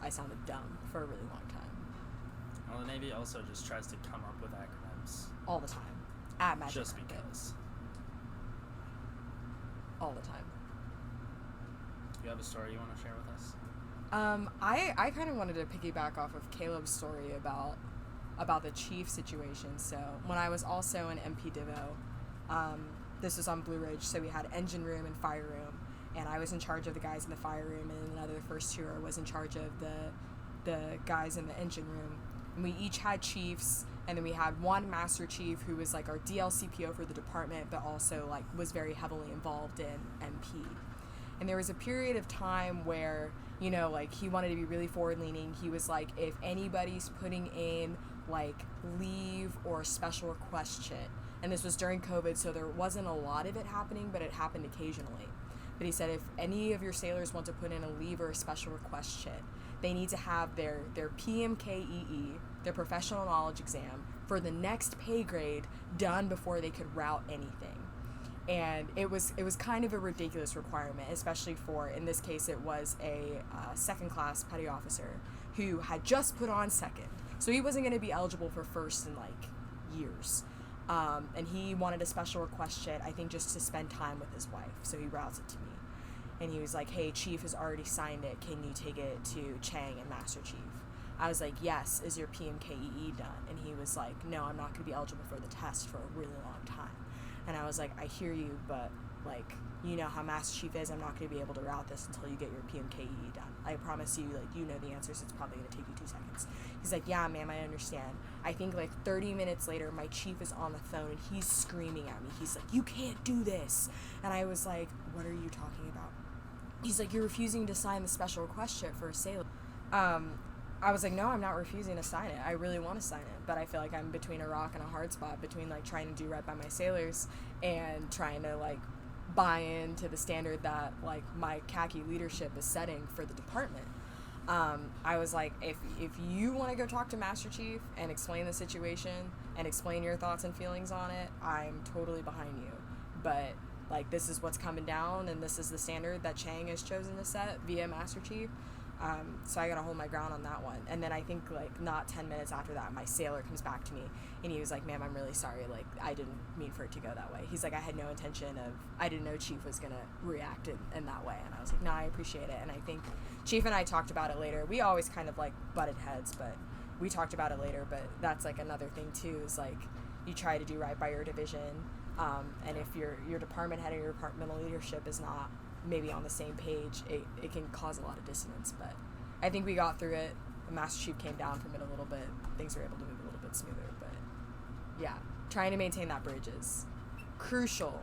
I sounded dumb for a really long time. Well, the Navy also just tries to come up with acronyms all the time. At Magic just Market. because. All the time. You have a story you want to share with us? I kind of wanted to piggyback off of Caleb's story about the chief situation. So when I was also in MP Divo, this was on Blue Ridge, so we had engine room and fire room, and I was in charge of the guys in the fire room, and another first tour was in charge of the guys in the engine room. And we each had chiefs, and then we had one master chief who was like our DLCPO for the department, but also like was very heavily involved in MP. And there was a period of time where, like he wanted to be really forward leaning. He was like, if anybody's putting in like leave or special request shit, and this was during COVID, so there wasn't a lot of it happening, but it happened occasionally. But he said, if any of your sailors want to put in a leave or a special request shit, they need to have their PMKEE, their professional knowledge exam, for the next pay grade done before they could route anything. And it was kind of a ridiculous requirement, especially for, in this case, it was a second class petty officer who had just put on second. So he wasn't going to be eligible for first in like years. And he wanted a special request sheet, I think just to spend time with his wife. So he routes it to me. And he was like, hey, Chief has already signed it. Can you take it to Chang and Master Chief? I was like, yes. Is your PMKEE done? And he was like, no, I'm not going to be eligible for the test for a really long time. And I was like, I hear you, but, like, you know how Master Chief is. I'm not going to be able to route this until you get your PMKEE done. I promise you, like, you know the answers. It's probably going to take you 2 seconds. He's like, yeah, ma'am, I understand. I think, like, 30 minutes later, my chief is on the phone, and he's screaming at me. He's like, you can't do this. And I was like, what are you talking about? He's like, you're refusing to sign the special request sheet for a sailor. I was like, no, I'm not refusing to sign it. I really want to sign it, but I feel like I'm between a rock and a hard spot between, like, trying to do right by my sailors and trying to, like, buy into the standard that, like, my khaki leadership is setting for the department. I was like, if you want to go talk to Master Chief and explain the situation and explain your thoughts and feelings on it, I'm totally behind you. But, like, this is what's coming down, and this is the standard that Chang has chosen to set via Master Chief. So I gotta hold my ground on that one. And then I think, like, not 10 minutes after that, my sailor comes back to me, and he was like, ma'am, I'm really sorry, like, I didn't mean for it to go that way. He's like, I had no intention of, I didn't know Chief was gonna react in that way. And I was like, no, I appreciate it. And I think Chief and I talked about it later. We always kind of, like, butted heads, but we talked about it later. But that's, like, another thing too, is, like, you try to do right by your division, and if your department head or your departmental leadership is not maybe on the same page, it can cause a lot of dissonance. But I think we got through it. The Master Chief came down from it a little bit. Things were able to move a little bit smoother. But yeah, trying to maintain that bridge is crucial,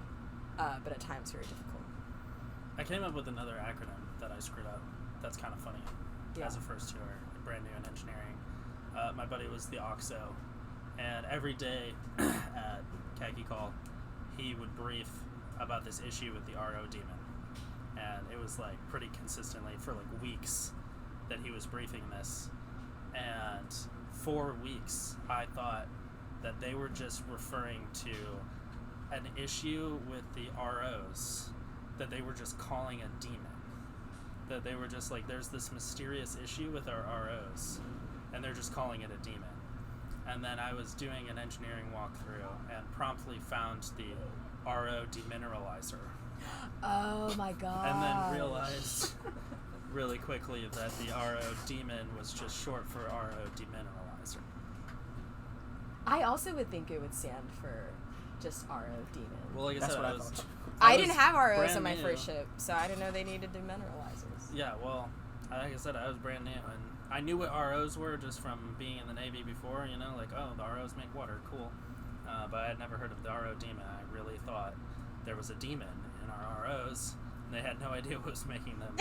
but at times very difficult. I came up with another acronym that I screwed up. That's kind of funny. Yeah. As a first tour, brand new in engineering, my buddy was the OXO, and every day at Khaki Call, he would brief about this issue with the RO demon. And it was, like, pretty consistently for, like, weeks that he was briefing this. And for weeks, I thought that they were just referring to an issue with the ROs, that they were just calling a demon. That they were just like, there's this mysterious issue with our ROs, and they're just calling it a demon. And then I was doing an engineering walkthrough and promptly found the RO demineralizer. Oh my god. And then realized really quickly that the RO demon was just short for RO demineralizer. I also would think it would stand for just RO demon. Well, like I That's said, what I I was. thought. I didn't have ROs brand on my new. first ship, so I didn't know they needed demineralizers. Yeah, well, like I said, I was brand new, and I knew what ROs were just from being in the Navy before, you know, like, oh, the ROs make water, cool. But I had never heard of the RO demon. I really thought there was a demon in our ROs, and they had no idea what was making them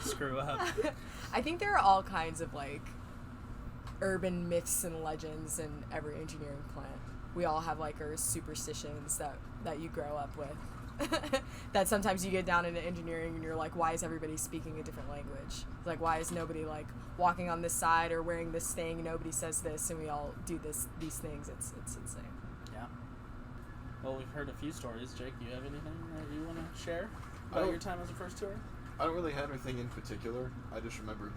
screw up. I think there are all kinds of, like, urban myths and legends in every engineering plant. We all have, like, our superstitions that you grow up with. That sometimes you get down into engineering and you're like, why is everybody speaking a different language? Like, why is nobody, like, walking on this side or wearing this thing? Nobody says this, and we all do these things. It's insane. Yeah. Well, we've heard a few stories. Jake, do you have anything that you want to share about your time as a first tour? I don't really have anything in particular. I just remember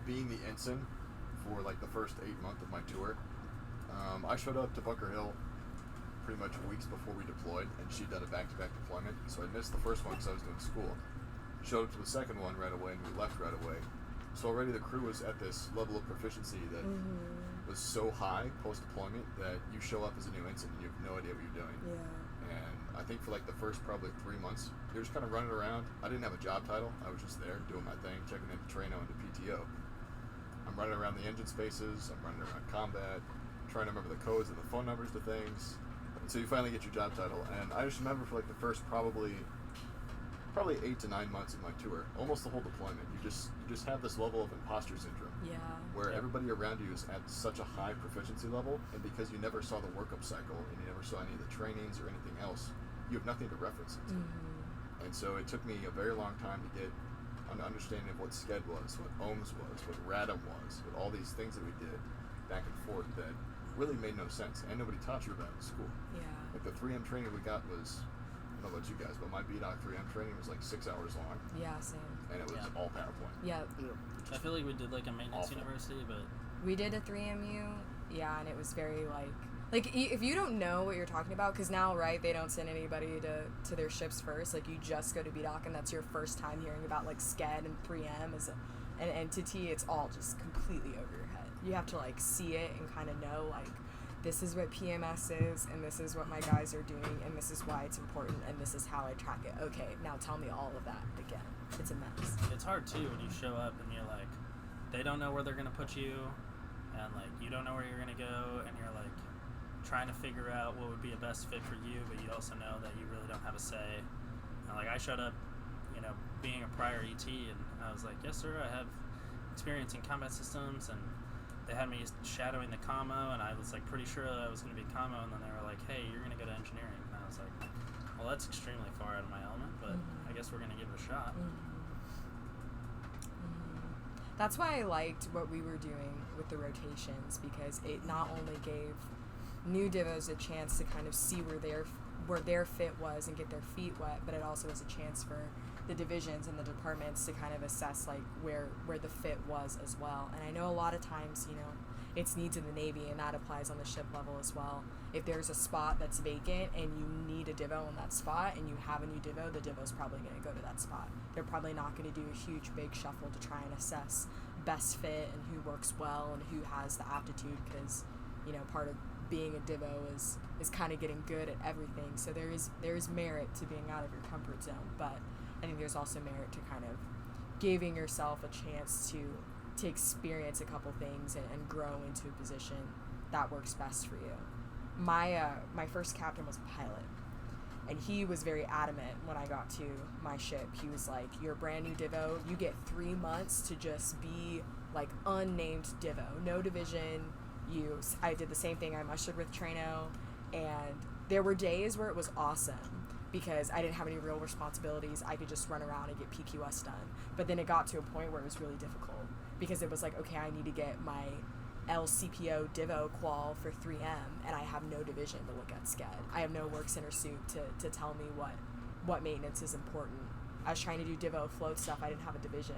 being the ensign for, like, the first 8 months of my tour. I showed up to Bunker Hill pretty much weeks before we deployed, and she'd done a back-to-back deployment, so I missed the first one because I was doing school. Showed up to the second one right away, and we left right away. So already the crew was at this level of proficiency that was so high post-deployment that you show up as a new ensign and you have no idea what you're doing. Yeah. And I think for, like, the first probably 3 months, you're just kind of running around. I didn't have a job title. I was just there doing my thing, checking into Trano and to PTO. I'm running around the engine spaces. I'm running around combat, trying to remember the codes and the phone numbers to things. And so you finally get your job title. And I just remember for, like, the first probably 8 to 9 months of my tour, almost the whole deployment, you just have this level of imposter syndrome. Yeah. Where everybody around you is at such a high proficiency level, and because you never saw the workup cycle and you never saw any of the trainings or anything else, you have nothing to reference it to. And so it took me a very long time to get an understanding of what SCED was, what OHMS was, what RADAM was, what all these things that we did back and forth that really made no sense, and nobody taught you about it in school. Yeah. Like, the 3M training we got was, I don't know about you guys, but my BDOC 3M training was like 6 hours long, Yeah, same. and it was all PowerPoint. Yeah. I feel like we did, like, a maintenance Awful. university, but We did a 3MU, yeah, and it was very, like, Like, if you don't know what you're talking about, because now, right, they don't send anybody to their ships first. Like, you just go to BDOC, and that's your first time hearing about, like, SCED and 3M as an entity. It's all just completely over your head. You have to, like, see it and kind of know, like, this is what PMS is, and this is what my guys are doing, and this is why it's important, and this is how I track it. Okay, now tell me all of that again. It's a mess. It's hard, too, when you show up and you're like, they don't know where they're going to put you, and, like, you don't know where you're going to go, and you're, like, trying to figure out what would be a best fit for you, but you also know that you really don't have a say. And, like, I showed up, you know, being a prior ET, and I was like, yes, sir, I have experience in combat systems, and they had me shadowing the commo, and I was, like, pretty sure that I was going to be commo, and then they were like, hey, you're going to go to engineering. And I was like, well, that's extremely far out of my element, but I guess we're going to give it a shot. That's why I liked what we were doing with the rotations, because it not only gave new divos a chance to kind of see where their fit was and get their feet wet, but it also was a chance for the divisions and the departments to kind of assess like where the fit was as well. And I know a lot of times, you know, it's needs in the Navy, and that applies on the ship level as well. If there's a spot that's vacant and you need a divo in that spot and you have a new divo, the divo's probably going to go to that spot. They're probably not going to do a huge big shuffle to try and assess best fit and who works well and who has the aptitude, because, you know, part of being a divo is kind of getting good at everything. So there is merit to being out of your comfort zone, but I think there's also merit to kind of giving yourself a chance to experience a couple things and grow into a position that works best for you. My first captain was a pilot, and he was very adamant when I got to my ship. He was like, you're a brand new divo, you get 3 months to just be like unnamed divo, no division. I did the same thing. I mustered with Trano, and there were days where it was awesome because I didn't have any real responsibilities. I could just run around and get PQS done. But then it got to a point where it was really difficult because it was like, okay, I need to get my LCPO Divo qual for 3M, and I have no division to look at SCED. I have no work center suit to tell me what maintenance is important. I was trying to do Divo float stuff. I didn't have a division.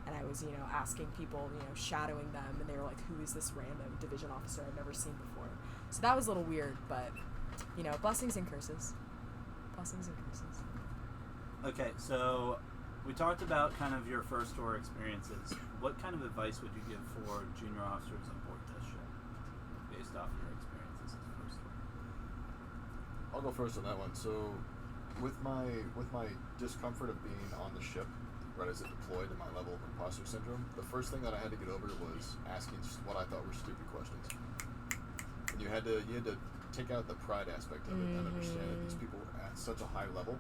And I was, you know, asking people, you know, shadowing them, and they were like, who is this random division officer I've never seen before? So that was a little weird, but, you know, blessings and curses. Blessings and curses. Okay, so we talked about kind of your first tour experiences. What kind of advice would you give for junior officers on board this ship, based off your experiences as a first tour? I'll go first on that one. So, with my discomfort of being on the ship right as it deployed to my level of imposter syndrome, the first thing that I had to get over was asking what I thought were stupid questions. And you had to take out the pride aspect of it and understand that these people were at such a high level,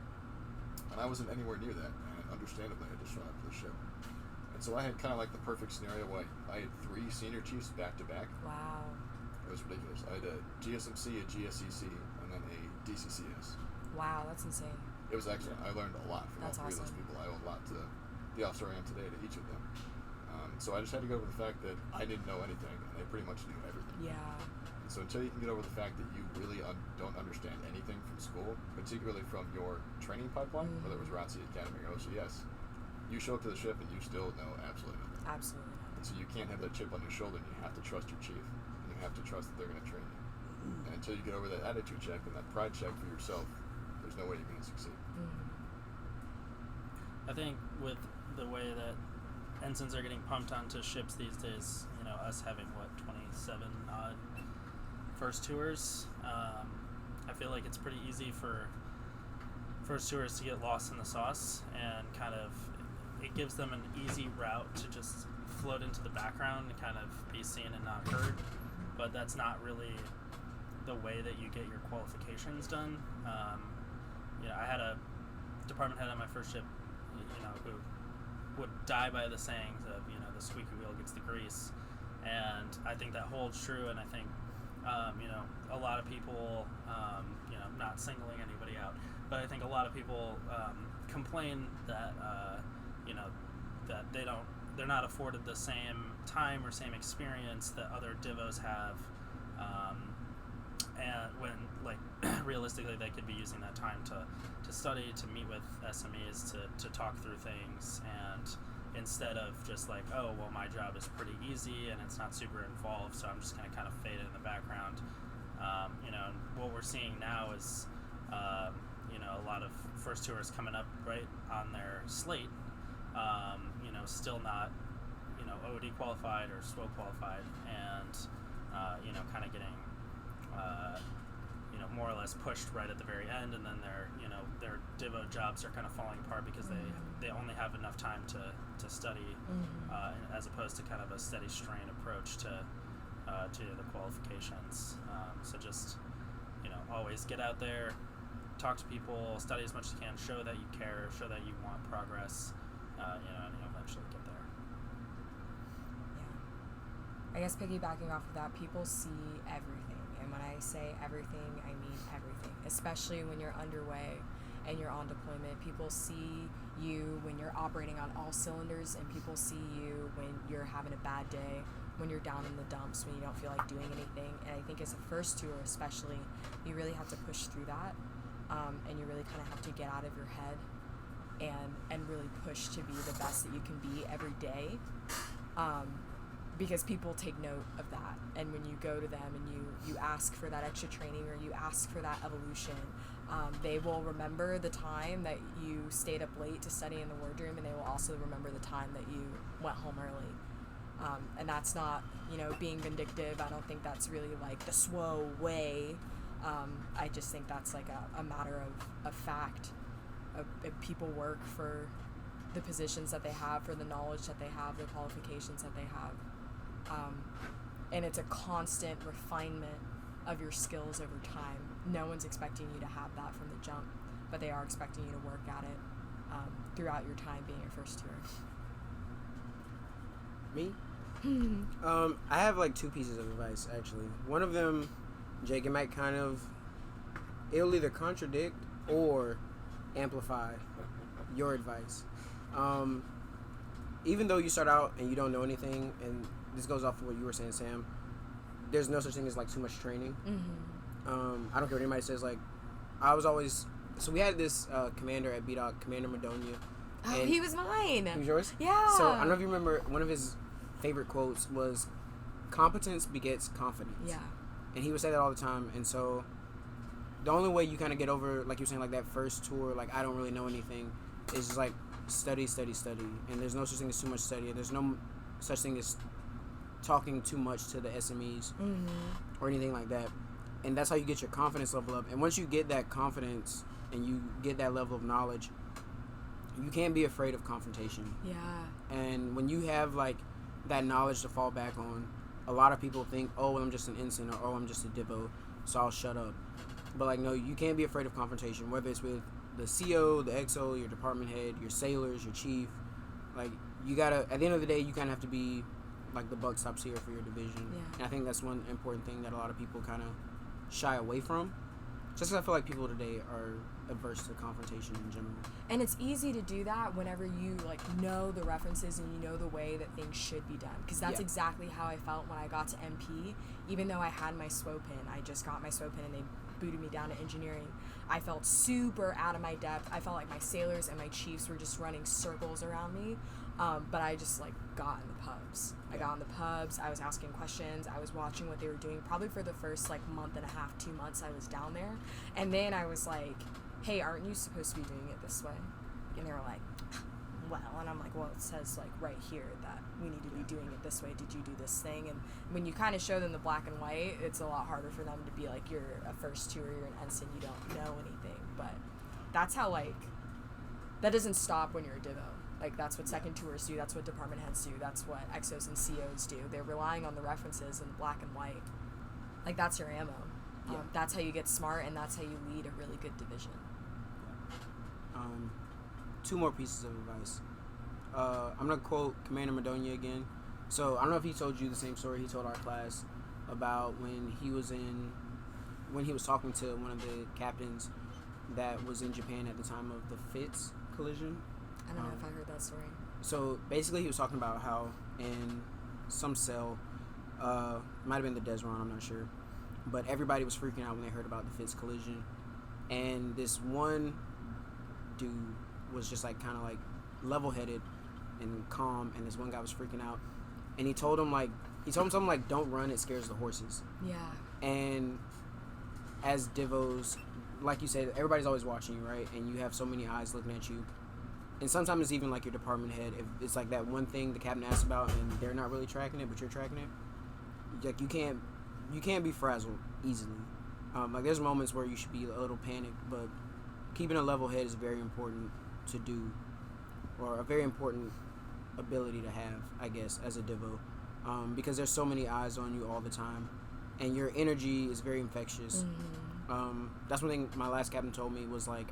and I wasn't anywhere near that. And understandably, I just showed up to the ship. And so I had kind of like the perfect scenario where I had 3 senior chiefs back to back. Wow. It was ridiculous. I had a GSMC, a GSCC, and then a DCCS. Wow, that's insane. It was excellent. I learned a lot from That's all 3 of those awesome. people. I owe a lot to the officer I am today, to each of them. So I just had to get over the fact that I didn't know anything, and they pretty much knew everything. Yeah. And so until you can get over the fact that you really don't understand anything from school, particularly from your training pipeline, whether it was ROTC, Academy, or OCS, you show up to the ship and you still know absolutely nothing. Absolutely. And so you can't have that chip on your shoulder, and you have to trust your chief, and you have to trust that they're going to train you. And until you get over that attitude check and that pride check for yourself, there's no way you're going to succeed. I think with the way that ensigns are getting pumped onto ships these days, you know, us having, 27 odd first tours, I feel like it's pretty easy for first tours to get lost in the sauce, and kind of, it gives them an easy route to just float into the background and kind of be seen and not heard, but that's not really the way that you get your qualifications done. You know, I had a department head on my first ship, you know, who would die by the sayings of, you know, the squeaky wheel gets the grease, and I think that holds true. And I think, you know, a lot of people, you know, not singling anybody out, but I think a lot of people complain that, you know, that they're not afforded the same time or same experience that other divos have, and when, like, realistically they could be using that time to study, to meet with SMEs, to talk through things, and instead of just like, oh, well, my job is pretty easy and it's not super involved, so I'm just going to kind of fade it in the background. You know, and what we're seeing now is, you know, a lot of first tours coming up right on their slate. You know, still not, you know, OD qualified or SWO qualified, and you know, kind of getting, you know, more or less pushed right at the very end, and then their Divo jobs are kind of falling apart because they only have enough time to study, as opposed to kind of a steady strain approach to the qualifications. So just, you know, always get out there, talk to people, study as much as you can, show that you care, show that you want progress, you know, and you'll eventually get there. Yeah. I guess piggybacking off of that, people see everything. And when I say everything, I mean everything. Especially when you're underway and you're on deployment. People see you when you're operating on all cylinders, and people see you when you're having a bad day, when you're down in the dumps, when you don't feel like doing anything. And I think as a first tour especially, you really have to push through that. And you really kind of have to get out of your head and really push to be the best that you can be every day, because people take note of that. And when you go to them and you ask for that extra training, or you ask for that evolution, they will remember the time that you stayed up late to study in the wardroom, and they will also remember the time that you went home early. And that's not, you know, being vindictive. I don't think that's really like the SWO way. I just think that's like a matter of fact. People work for the positions that they have, for the knowledge that they have, the qualifications that they have. And it's a constant refinement of your skills over time. No one's expecting you to have that from the jump, but they are expecting you to work at it throughout your time being a first tour. Me? I have like two pieces of advice, actually. One of them, Jake, it might kind of, it'll either contradict or amplify your advice. Even though you start out and you don't know anything, and this goes off of what you were saying, Sam, there's no such thing as like too much training. I don't care what anybody says. Like, I was always, so we had this commander at BODAR, Commander Madonia. Oh, he was mine. He was yours? Yeah. So I don't know if you remember, one of his favorite quotes was, "Competence begets confidence." Yeah. And he would say that all the time. And so the only way you kind of get over, like you're saying, like that first tour, like I don't really know anything, is just like study. And there's no such thing as too much study. There's no such thing as talking too much to the SMEs or anything like that. And that's how you get your confidence level up. And once you get that confidence and you get that level of knowledge, you can't be afraid of confrontation. Yeah. And when you have like that knowledge to fall back on, a lot of people think, oh, well, I'm just an ensign, or oh, I'm just a Divo, so I'll shut up. But like, no, you can't be afraid of confrontation, whether it's with the CO, the XO, your department head, your sailors, your chief. Like, you gotta, at the end of the day, you kind of have to be like the buck stops here for your division. Yeah. And I think that's one important thing that a lot of people kind of shy away from, just because I feel like people today are averse to confrontation in general. And it's easy to do that whenever you like know the references and you know the way that things should be done, because that's exactly how I felt when I got to MP. Even though I had my SWO pin, I just got my SWO pin and they booted me down to engineering, I felt super out of my depth. I felt like my sailors and my chiefs were just running circles around me, but I just like got in the pubs. I got in the pubs, I was asking questions, I was watching what they were doing, probably for the first like month and a half, 2 months I was down there. And then I was like, hey, aren't you supposed to be doing it this way? And they were like, well, and I'm like, well, it says like right here that we need to be doing it this way. Did you do this thing? And when you kind of show them the black and white, it's a lot harder for them to be like, you're a first tour, you're an ensign, you don't know anything. But that's how, like, that doesn't stop when you're a Divo. Like, that's what second tours do, that's what department heads do, that's what XOs and COs do. They're relying on the references and the black and white. Like, that's your ammo. That's how you get smart, and that's how you lead a really good division. Two more pieces of advice. I'm going to quote Commander Madonia again. So I don't know if he told you the same story he told our class about when he was talking to one of the captains that was in Japan at the time of the Fitz collision. I don't know if I heard that story. So basically he was talking about how in some cell, might have been the Desron, I'm not sure, but everybody was freaking out when they heard about the Fitz collision. And this one dude was just like kind of like level-headed and calm, and this one guy was freaking out, and he told him something like, don't run, it scares the horses. Yeah. And as divos, like you said, everybody's always watching you, right? And you have so many eyes looking at you. And sometimes it's even like your department head. If it's like that one thing the captain asks about and they're not really tracking it, but you're tracking it, like you can't be frazzled easily. Like there's moments where you should be a little panicked, but keeping a level head is very important to do, or a very important ability to have, I guess, as a divo, because there's so many eyes on you all the time, and your energy is very infectious. That's one thing my last captain told me was like,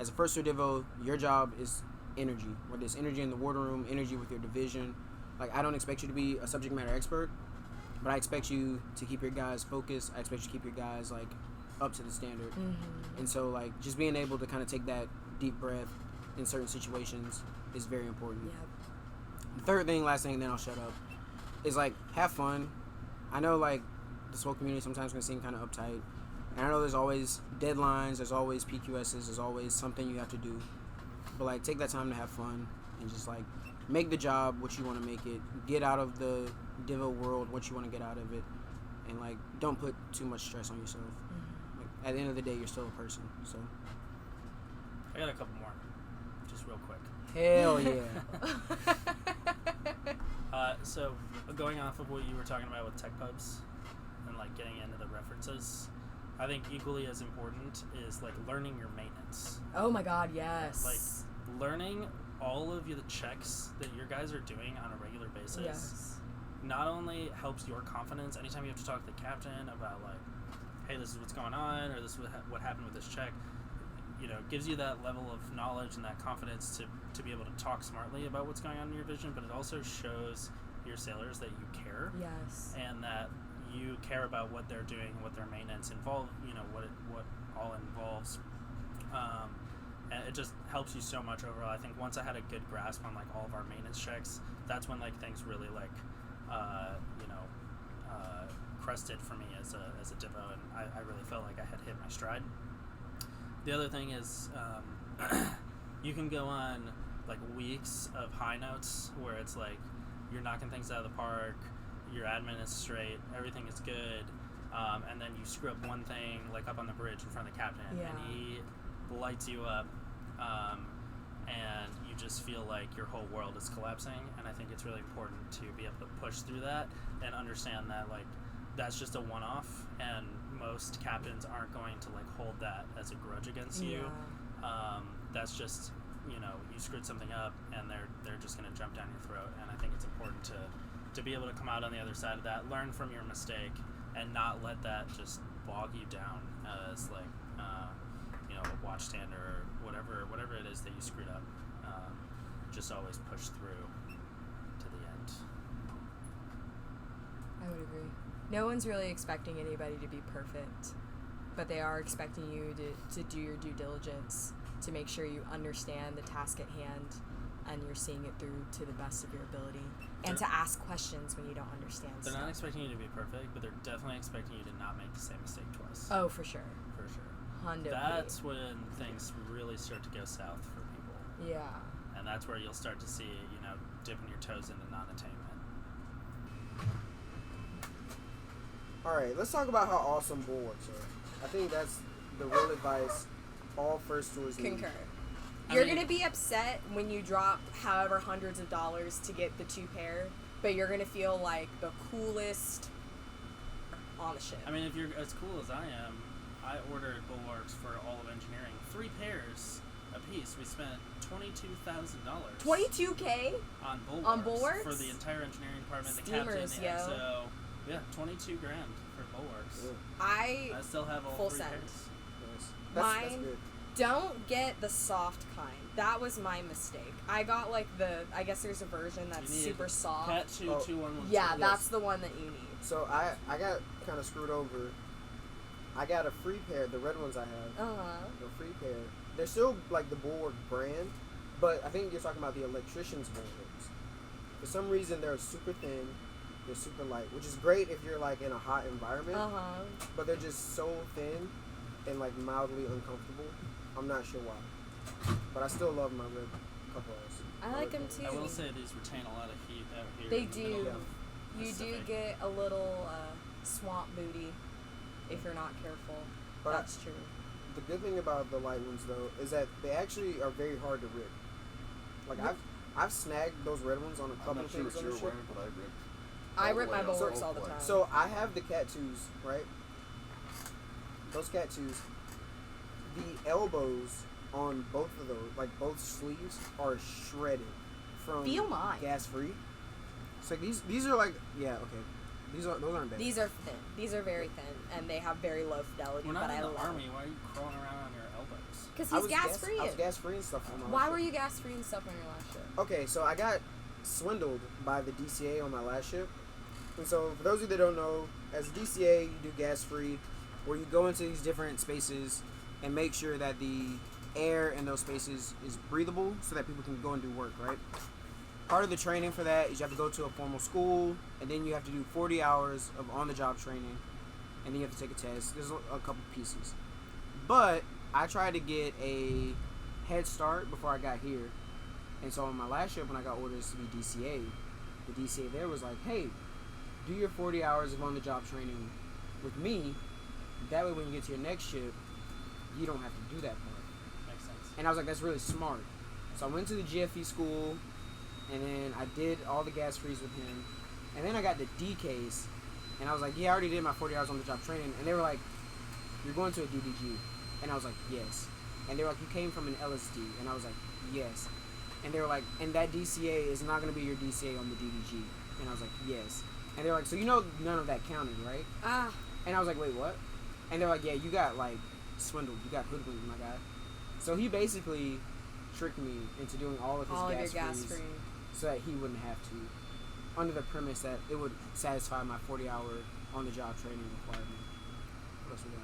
as a first year divo, your job is energy. Whether it's energy in the water room, energy with your division. Like I don't expect you to be a subject matter expert, but I expect you to keep your guys focused. I expect you to keep your guys like up to the standard. And so like just being able to kind of take that deep breath in certain situations is very important. The third thing, last thing, and then I'll shut up, is like have fun. I know like the SWO community sometimes can seem kind of uptight, and I know there's always deadlines, there's always PQSs, there's always something you have to do, but like take that time to have fun and just like make the job what you want to make it, get out of the divo world what you want to get out of it, and like don't put too much stress on yourself. Like, at the end of the day, you're still a person. So I got a couple more, just real quick. hell yeah. So going off of what you were talking about with tech pubs and like getting into the references, I think equally as important is like learning your maintenance. Oh my god, yes. Like learning all of the checks that your guys are doing on a regular basis not only helps your confidence anytime you have to talk to the captain about like, hey, this is what's going on, or this is what happened with this check, gives you that level of knowledge and that confidence to be able to talk smartly about what's going on in your vision, but it also shows your sailors that you care. Yes. And that you care about what they're doing and what their maintenance involves, what all involves. And it just helps you so much overall. I think once I had a good grasp on like all of our maintenance checks, that's when like things really like, crested for me as a divo, and I really felt like I had hit my stride. The other thing is, you can go on like weeks of high notes where it's like you're knocking things out of the park, your admin is straight, everything is good, and then you screw up one thing like up on the bridge in front of the captain, and he lights you up, and you just feel like your whole world is collapsing. And I think it's really important to be able to push through that and understand that like that's just a one-off, and most captains aren't going to like hold that as a grudge against you. That's just you screwed something up, and they're just going to jump down your throat. And I think it's important to be able to come out on the other side of that, learn from your mistake, and not let that just bog you down as like a watchstander or whatever it is that you screwed up. Just always push through to the end. I would agree. No one's really expecting anybody to be perfect, but they are expecting you to do your due diligence to make sure you understand the task at hand and you're seeing it through to the best of your ability, and to ask questions when you don't understand They're stuff. not expecting you to be perfect, but they're definitely expecting you to not make the same mistake twice. Oh, for sure. For sure. Hundo That's when things really start to go south for people. Yeah. And that's where you'll start to see, dipping your toes into non-attainment. Alright, let's talk about how awesome bulwarks are. I think that's the real advice all first tours need. Concur. You're going to be upset when you drop however hundreds of dollars to get the 2 pair, but you're going to feel like the coolest on the ship. I mean, if you're as cool as I am, I ordered bulwarks for all of engineering. 3 pairs a piece. We spent $22,000. $22K? On bulwarks. Bulwarks? For the entire engineering department, Steamers, the captain. yo. And so, yeah, $22,000 for bulwarks. Yeah. I still have all full 3 send. pairs. Nice. That's Mine, good. don't get the soft kind. That was my mistake. I got like I guess there's a version that's You need super soft. Cat 2, Oh. 2112. Yeah, Yes. that's the one that you need. So I got kind of screwed over. I got a free pair, the red ones I have. The free pair. They're still like the Bulwark brand, but I think you're talking about the electrician's bulwarks. For some reason, they're super thin, they're super light, which is great if you're like in a hot environment. But they're just so thin and like mildly uncomfortable. I'm not sure why, but I still love my red couples. I like them too. I will say these retain a lot of heat out here. They in the do. middle of You do Pacific. get a little swamp booty if you're not careful. But That's true. The good thing about the light ones though is that they actually are very hard to rip. Like I've snagged those red ones on a I'm couple not of sure things what on you're the ship. wearing, but I ripped. I all the rip way my up the bulwarks whole all the plane. time. So I have the Cat 2s, right? Those Cat 2s, the elbows on both of those, like both sleeves, are shredded from Feel mine. gas free. So like these are like, yeah, okay. Those aren't bad. These are thin. These are very thin, and they have very low fidelity. We're not but in I the love army. Why are you crawling around on your elbows? Because I he's was gas free. I was gas free and stuff on my Why last were ship. you gas free and stuff on your last ship? Okay, so I got swindled by the DCA on my last ship. And so, for those of you that don't know, as a DCA, you do gas free, where you go into these different spaces and make sure that the air in those spaces is breathable so that people can go and do work, right? Part of the training for that is you have to go to a formal school, and then you have to do 40 hours of on-the-job training, and then you have to take a test. There's a couple pieces. But I tried to get a head start before I got here. And so on my last ship, when I got orders to be DCA, the DCA there was like, hey, do your 40 hours of on-the-job training with me. That way when you get to your next ship, you don't have to do that part. Makes sense. And I was like, that's really smart. So I went to the GFE school, and then I did all the gas frees with him. And then I got the D case, and I was like, yeah, I already did my 40 hours on-the-job training. And they were like, you're going to a DDG. And I was like, yes. And they were like, you came from an LSD. And I was like, yes. And they were like, and that DCA is not going to be your DCA on the DDG. And I was like, yes. And they were like, so you know none of that counted, right? Ah. And I was like, wait, what? And they're like, yeah, you got, like, swindled. You got hoodwinked, my guy. So he basically tricked me into doing all of his All of your gas gas frees free. so that he wouldn't have to, under the premise that it would satisfy my 40-hour on-the-job training requirement. What else we got?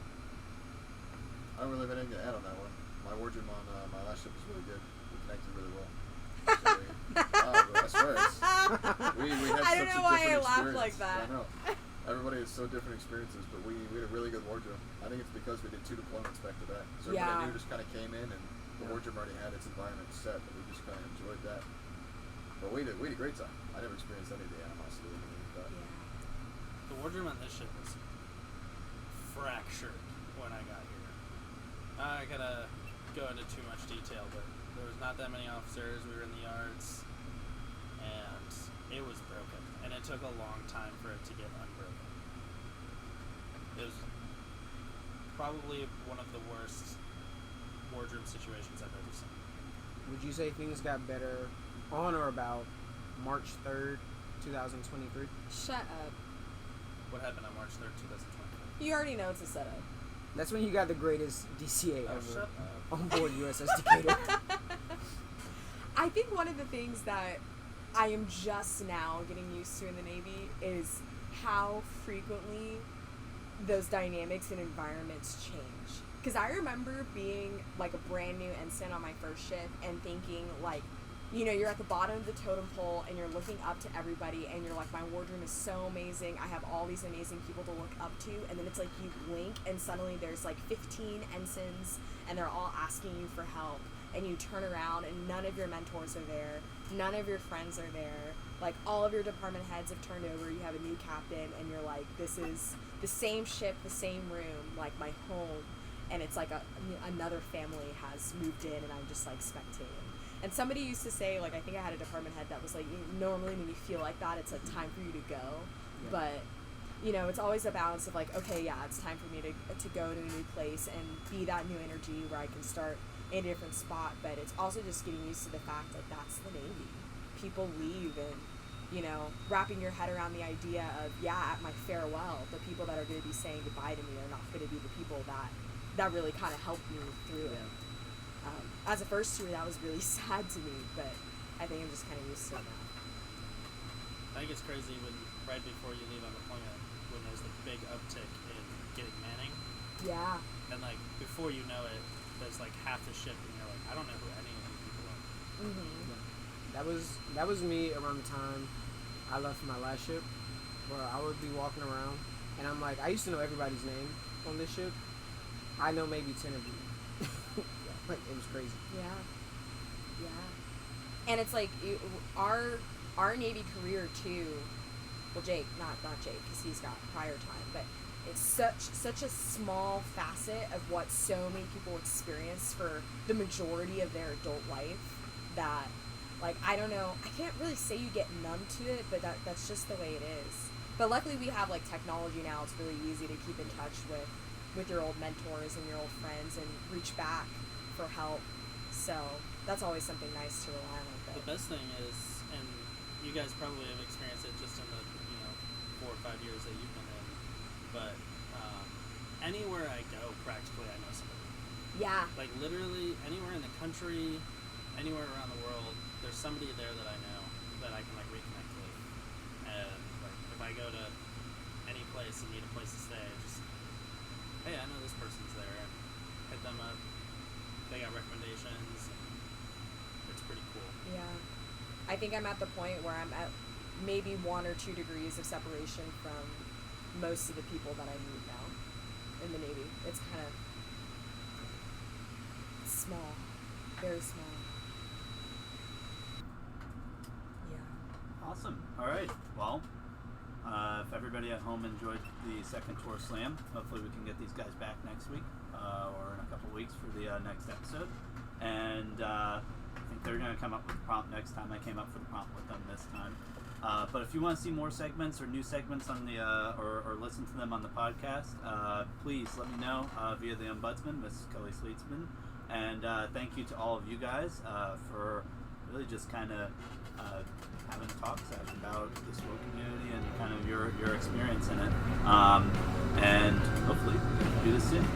I don't really have anything to add on that one. My wardrobe on my last ship was really good. We connected really well. I swear, we had I don't such know a why I different laughed experience. like that. I know. Everybody has so different experiences, but we had a really good wardrobe. I think it's because we did 2 deployments back to back. So Yeah. everybody new just kind of came in, and the wardrobe already had its environment set, and we just kind of enjoyed that. But we had a great time. I never experienced any of the animosity or anything like that. The wardrobe on this ship was fractured when I got here. I gotta go into too much detail, but there was not that many officers. We were in the yards, and it was broken. And it took a long time for it to get unbroken. It was probably one of the worst wardrobe situations I've ever seen. Would you say things got better on or about March 3rd, 2023? Shut up. What happened on March 3rd, 2020? You already know it's a setup. That's when you got the greatest DCA Oh, ever shut up. on board USS Decatur. I think one of the things that I am just now getting used to in the Navy is how frequently those dynamics and environments change. Because I remember being like a brand new ensign on my first ship and thinking like, you know, you're at the bottom of the totem pole and you're looking up to everybody and you're like, my wardrobe is so amazing. I have all these amazing people to look up to. And then it's like you blink and suddenly there's like 15 ensigns and they're all asking you for help. And you turn around and none of your mentors are there. None of your friends are there. Like all of your department heads have turned over. You have a new captain and you're like, this is the same ship, the same room, like my home. And it's like another family has moved in and I'm just like spectating. And somebody used to say, like, I think I had a department head that was like, normally when you feel like that, it's like time for you to go. Yeah. But, you know, it's always a balance of like, okay, yeah, it's time for me to go to a new place and be that new energy where I can start in a different spot. But it's also just getting used to the fact that that's the Navy. People leave and, you know, wrapping your head around the idea of, yeah, at my farewell, the people that are going to be saying goodbye to me are not going to be the people that really kind of helped me through it. As a first tour, that was really sad to me, but I think I'm just kind of used to it now. I think it's crazy when right before you leave on deployment, when there's the big uptick in getting manning, Yeah. and like before you know it, there's like half the ship, and you're like, I don't know who any of these people are. Mm-hmm. That was me around the time I left for my last ship, where I would be walking around, and I'm like, I used to know everybody's name on this ship. I know maybe 10 of you. Like, it was crazy. Yeah. And it's like our Navy career too. Well, Jake, not Jake, because he's got prior time. But it's such a small facet of what so many people experience for the majority of their adult life that, like, I don't know, I can't really say you get numb to it, but that's just the way it is. But luckily we have, like, technology now. It's really easy to keep in touch with your old mentors and your old friends and reach back for help. So that's always something nice to rely on. But The best thing is, and you guys probably have experienced it just in the 4 or 5 years that you've been in, but anywhere I go, practically I know somebody. yeah, Like literally anywhere in the country, anywhere around the world, there's somebody there that I know that I can like reconnect with. And like if I go to any place and need a place to stay, just hey, I know this person's there, and hit them up. They got recommendations. It's pretty cool. yeah. I think I'm at the point where I'm at maybe 1 or 2 degrees of separation from most of the people that I meet now in the Navy. It's kind of small, very small. Yeah. Awesome. All right. Well, if everybody at home enjoyed the second tour slam, hopefully we can get these guys back next week or in a couple weeks for the next episode. And I think they're going to come up with the prompt next time. I came up with the prompt with them this time. But if you want to see more segments or new segments on the or listen to them on the podcast, please let me know via the Ombudsman, Ms. Kelly Sleetsman. And thank you to all of you guys for really just kind of having talks about the SWO community and kind of your experience in it. And hopefully we can do this soon.